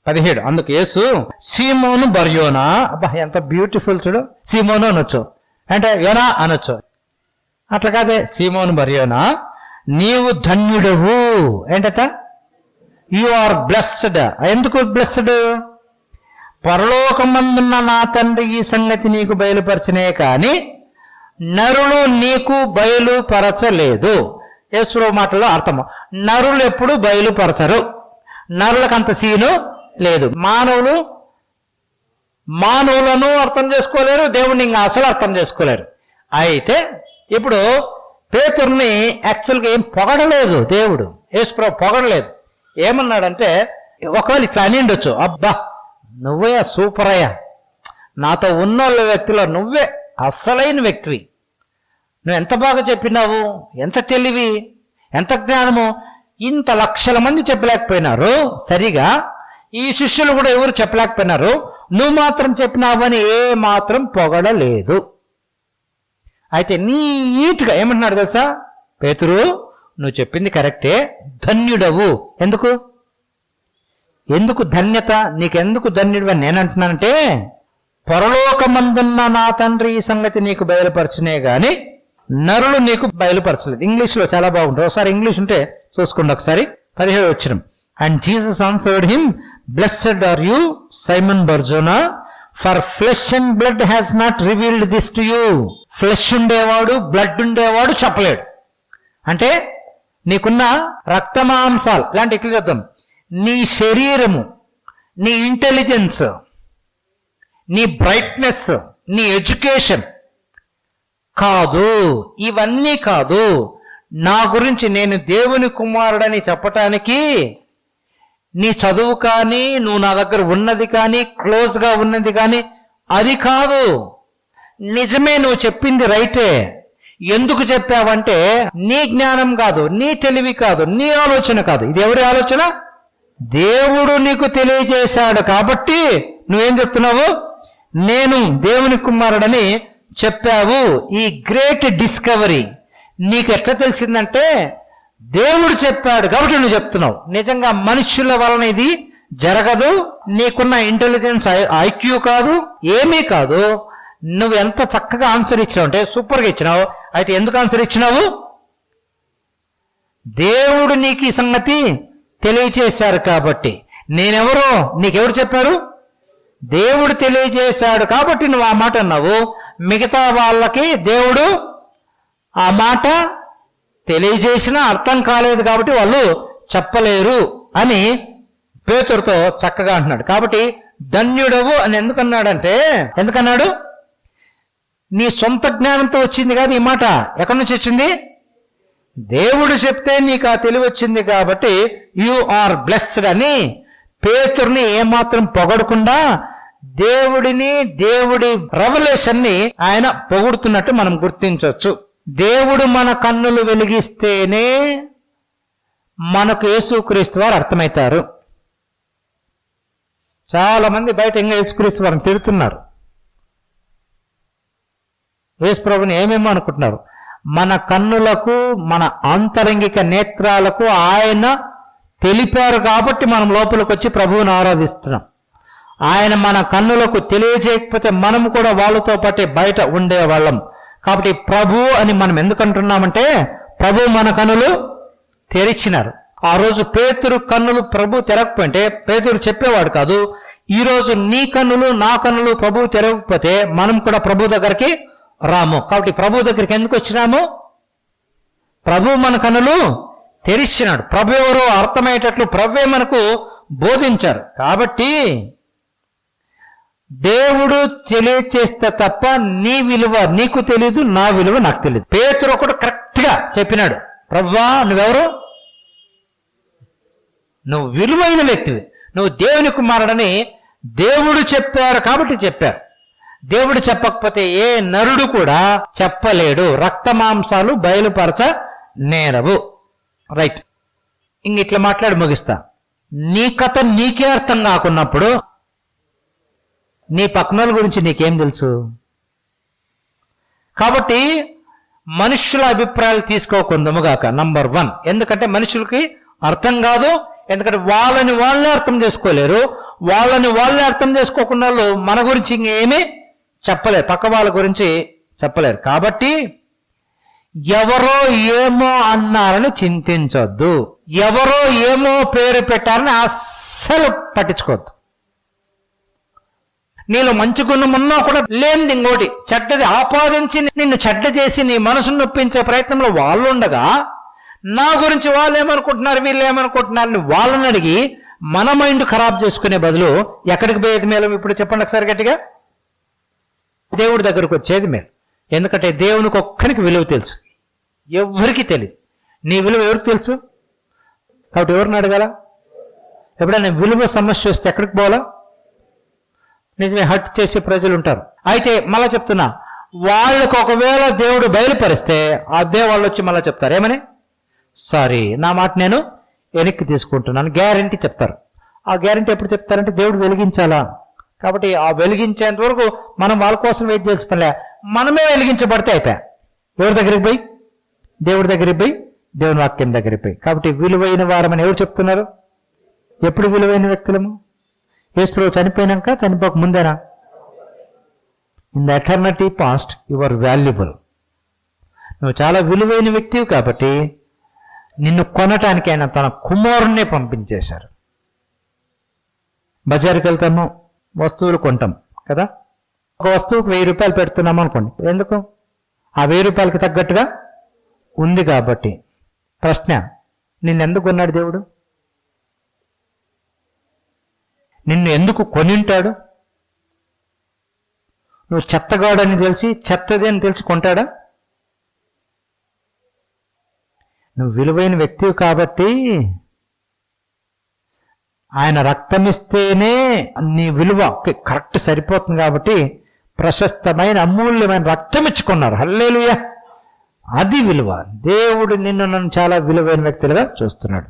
[SPEAKER 1] 17. అందుకు యేసు సీమోను బర్యోనా, అబ్బా ఎంత బ్యూటిఫుల్ చూడు. సీమోను అనొచ్చు, అంటే యోనా అనొచ్చు, అట్లా కాదే. సీమోను బర్యోనా, నీవు ధన్యుడవు. ఏంటట? You are blessed. ఎందుకు బ్లెస్డ్? పరలోకమందున్న నా తండ్రి ఈ సంగతి నీకు బయలుపరచనే కానీ నరులు నీకు బయలుపరచలేదు. యేసుప్రభు మాటల్లో అర్థము, నరులు ఎప్పుడు బయలుపరచరు, నరులకు అంత సీను లేదు. మానవులను అర్థం చేసుకోలేరు, దేవుణ్ణి ఇంకా అసలు అర్థం చేసుకోలేరు. అయితే ఇప్పుడు పేతుర్ని యాక్చువల్గా ఏం పొగడలేదు దేవుడు, యేసుప్రభు పొగడలేదు. ఏమన్నాడంటే, ఒకవేళ ఇట్లా అని ఉండొచ్చు, అబ్బా నువ్వే సూపర్ అయ్యా, నాతో ఉన్న వ్యక్తిలో నువ్వే అసలైన వ్యక్తివి, నువ్వు ఎంత బాగా చెప్పినావు, ఎంత తెలివి, ఎంత జ్ఞానము, ఇంత లక్షల మంది చెప్పలేకపోయినారు సరిగా, ఈ శిష్యులు కూడా ఎవరు చెప్పలేకపోయినారు, నువ్వు మాత్రం చెప్పినావని ఏ మాత్రం పొగడలేదు. అయితే నీట్గా ఏమంటున్నాడు తెలుసా? పేతురు నువ్వు చెప్పింది కరెక్టే, ధన్యుడవు. ఎందుకు ధన్యత? నీకెందుకు ధన్యుడు అని నేను అంటున్నానంటే, పరలోకమందున్న నా తండ్రి ఈ సంగతి నీకు బయలుపరచనే గాని నరులు నీకు బయలుపరచలేదు. ఇంగ్లీష్లో చాలా బాగుంటుంది, ఒకసారి ఇంగ్లీష్ ఉంటే చూసుకోండి ఒకసారి. 17 వచ్చిన. And Jesus answered him, blessed are you Simon Barjona, for flesh and blood has not revealed this to you. Flesh ఉండేవాడు, బ్లడ్ ఉండేవాడు చెప్పలేడు. అంటే నీకున్న రక్తమాంసాలు ఇలాంటి ఇట్లా చెప్తాం, నీ శరీరము, నీ ఇంటెలిజెన్స్, నీ బ్రైట్నెస్, నీ ఎడ్యుకేషన్ కాదు, ఇవన్నీ కాదు. నా గురించి నేను దేవుని కుమారుడని చెప్పటానికి నీ చదువు కానీ, నువ్వు నా దగ్గర ఉన్నది కానీ, క్లోజ్గా ఉన్నది కానీ అది కాదు. నిజమే, నువ్వు చెప్పింది రైటే. ఎందుకు చెప్పావంటే నీ జ్ఞానం కాదు, నీ తెలివి కాదు, నీ ఆలోచన కాదు. ఇది ఎవరి ఆలోచన? దేవుడు నీకు తెలియజేశాడు. కాబట్టి నువ్వేం చెప్తున్నావు? నేను దేవుని కుమారుడని చెప్పావు. ఈ గ్రేట్ డిస్కవరీ నీకు ఎట్లా తెలిసిందంటే దేవుడు చెప్పాడు కాబట్టి నువ్వు చెప్తున్నావు. నిజంగా మనుష్యుల వలన ఇది జరగదు. నీకున్న ఇంటెలిజెన్స్, ఐక్యూ కాదు, ఏమీ కాదు. నువ్వు ఎంత చక్కగా ఆన్సర్ ఇచ్చినావు అంటే సూపర్గా ఇచ్చినావు. అయితే ఎందుకు ఆన్సర్ ఇచ్చినావు? దేవుడు నీకు ఈ సంగతి తెలియచేశారు కాబట్టి. నేనెవరో నీకెవరు చెప్పారు? దేవుడు తెలియజేశాడు కాబట్టి నువ్వు ఆ మాట అన్నావు. మిగతా వాళ్ళకి దేవుడు ఆ మాట తెలియజేసినా అర్థం కాలేదు కాబట్టి వాళ్ళు చెప్పలేరు అని పేతురుతో చక్కగా అంటున్నాడు. కాబట్టి ధన్యుడవు అని ఎందుకన్నాడు? నీ సొంత జ్ఞానంతో వచ్చింది కాదు ఈ మాట. ఎక్కడి నుంచి వచ్చింది? దేవుడు చెప్తే నీకు ఆ తెలివి వచ్చింది కాబట్టి యు ఆర్ బ్లెస్డ్ అని పేతురుని ఏమాత్రం పొగడకుండా దేవుడి రెవల్యూషన్ని ఆయన పొగుడుతున్నట్టు మనం గుర్తించవచ్చు. దేవుడు మన కన్నులు వెలిగిస్తేనే మనకు యేసుక్రీస్తు వారు అర్థమవుతారు. చాలా మంది బయట ఇంకా యేసుక్రీస్తు వారిని తిడుతున్నారు. యేసు ప్రభుని ఏమేమో అనుకుంటున్నారు. మన కన్నులకు, మన ఆంతరంగిక నేత్రాలకు ఆయన తెలిపారు కాబట్టి మనం లోపలికి వచ్చి ప్రభువుని ఆరాధిస్తున్నాం. ఆయన మన కన్నులకు తెలియజేయకపోతే మనం కూడా వాళ్ళతో పాటే బయట ఉండేవాళ్ళం. కాబట్టి ప్రభు అని మనం ఎందుకు అంటున్నామంటే ప్రభు మన కన్నులు తెరిచినారు. ఆ రోజు పేతురు కన్నులు ప్రభు తెరకపోతే పేతురు చెప్పేవాడు కాదు. ఈరోజు నీ కన్నులు, నా కన్నులు ప్రభు తెరవకపోతే మనం కూడా ప్రభు దగ్గరికి రాము. కాబట్టి ప్రభు దగ్గరికి ఎందుకు వచ్చినాము? ప్రభు మన కన్నులు తెరిచినాడు. ప్రభు ఎవరో అర్థమయ్యేటట్లు ప్రభువే మనకు బోధించారు. కాబట్టి దేవుడు తెలియచేస్తే తప్ప నీ విలువ నీకు తెలీదు, నా విలువ నాకు తెలియదు. పేతురు ఒకడు కరెక్ట్గా చెప్పినాడు, ప్రభువా నువ్వెవరు? నువ్వు విలువైన వ్యక్తివి, నువ్వు దేవుని కుమారుడని దేవుడు చెప్పారు కాబట్టి చెప్పారు. దేవుడు చెప్పకపోతే ఏ నరుడు కూడా చెప్పలేడు. రక్తమాంసాలు బయలుపరచ నేరవు. రైట్, ఇంక ఇట్లా మాట్లాడి ముగిస్తా. నీ కథ నీకే అర్థం కాకున్నప్పుడు నీ పక్కనోళ్ళ గురించి నీకేం తెలుసు? కాబట్టి మనుషుల అభిప్రాయాలు తీసుకోకుందముగాక. నంబర్ 1, ఎందుకంటే మనుషులకి అర్థం కాదు. ఎందుకంటే వాళ్ళని వాళ్ళే అర్థం చేసుకోలేరు. వాళ్ళని వాళ్ళే అర్థం చేసుకోకుండా వాళ్ళు మన గురించి ఇంకేమీ చెప్పలేరు, పక్క వాళ్ళ గురించి చెప్పలేరు. కాబట్టి ఎవరో ఏమో అన్నారని చింతించొద్దు. ఎవరో ఏమో పేరు పెట్టారని అస్సలు పట్టించుకోవద్దు. నీలో మంచి గుణం ఉన్నా కూడా లేనిది ఇంకోటి చెడ్డది ఆపాదించి నిన్ను చెడ్డ చేసి నీ మనసును నొప్పించే ప్రయత్నంలో వాళ్ళు ఉండగా నా గురించి వాళ్ళు ఏమనుకుంటున్నారు, వీళ్ళు ఏమనుకుంటున్నారని వాళ్ళని అడిగి మన మైండ్ ఖరాబ్ చేసుకునే బదులు ఎక్కడికి పోయేది మేలు? ఇప్పుడు చెప్పండి ఒకసారి గట్టిగా. దేవుడి దగ్గరకు వచ్చేది మేలు. ఎందుకంటే దేవునికి ఒక్కరికి విలువ తెలుసు, ఎవరికి తెలియదు. నీ విలువ ఎవరికి తెలుసు? కాబట్టి ఎవరిని అడగాల? ఎప్పుడైనా విలువ సమస్య వస్తే ఎక్కడికి పోవాలా? నిజమే, హట్ చేసే ప్రజలు ఉంటారు. అయితే మళ్ళా చెప్తున్నా, వాళ్ళకు ఒకవేళ దేవుడు బయలుపరిస్తే అదే వాళ్ళు వచ్చి మళ్ళీ చెప్తారు ఏమని? సారీ, నా మాట నేను వెనక్కి తీసుకుంటున్నాను, గ్యారంటీ చెప్తారు. ఆ గ్యారంటీ ఎప్పుడు చెప్తారంటే దేవుడు వెలిగించాలా. కాబట్టి ఆ వెలిగించేంత వరకు మనం వాళ్ళ కోసం వెయిట్ చేసి పనిలే, మనమే వెలిగించబడితే అయిపోయా. ఎవరి దగ్గరికి పోయి? దేవుడి దగ్గరికి పోయి, దేవుని వాక్యం దగ్గరికి పోయి. కాబట్టి విలువైన వారమని ఎవరు చెప్తున్నారు? ఎప్పుడు విలువైన వ్యక్తులము? యేసు ప్రభు చనిపోయినాక, చనిపోక ముందేనా? In the eternity past you are valuable. నువ్వు చాలా విలువైన వ్యక్తివి కాబట్టి నిన్ను కొనటానికి ఆయన తన కుమారుణ్ణే పంపించేశారు. బజారుకి వెళ్తాము, వస్తువులు కొంటాం, కదా. ఒక వస్తువుకు 1000 రూపాయలు పెడుతున్నాం అనుకోండి, ఎందుకు? ఆ 1000 రూపాయలకి తగ్గట్టుగా ఉంది కాబట్టి. ప్రశ్న, నిన్నెందుకు కొన్నాడు దేవుడు? నిన్ను ఎందుకు కొనింటాడు? నువ్వు చెత్తగాడని తెలిసి, చెత్తది అని తెలిసి కొంటాడా? నువ్వు విలువైన వ్యక్తివి కాబట్టి, ఆయన రక్తం ఇస్తేనే నీ విలువ కరెక్ట్ సరిపోతుంది కాబట్టి ప్రశస్తమైన అమూల్యమైన రక్తం ఇచ్చుకున్నారు. హల్లెలూయా. అది విలువ. దేవుడు నిన్ను నన్ను చాలా విలువైన వ్యక్తులుగా చూస్తున్నాడు.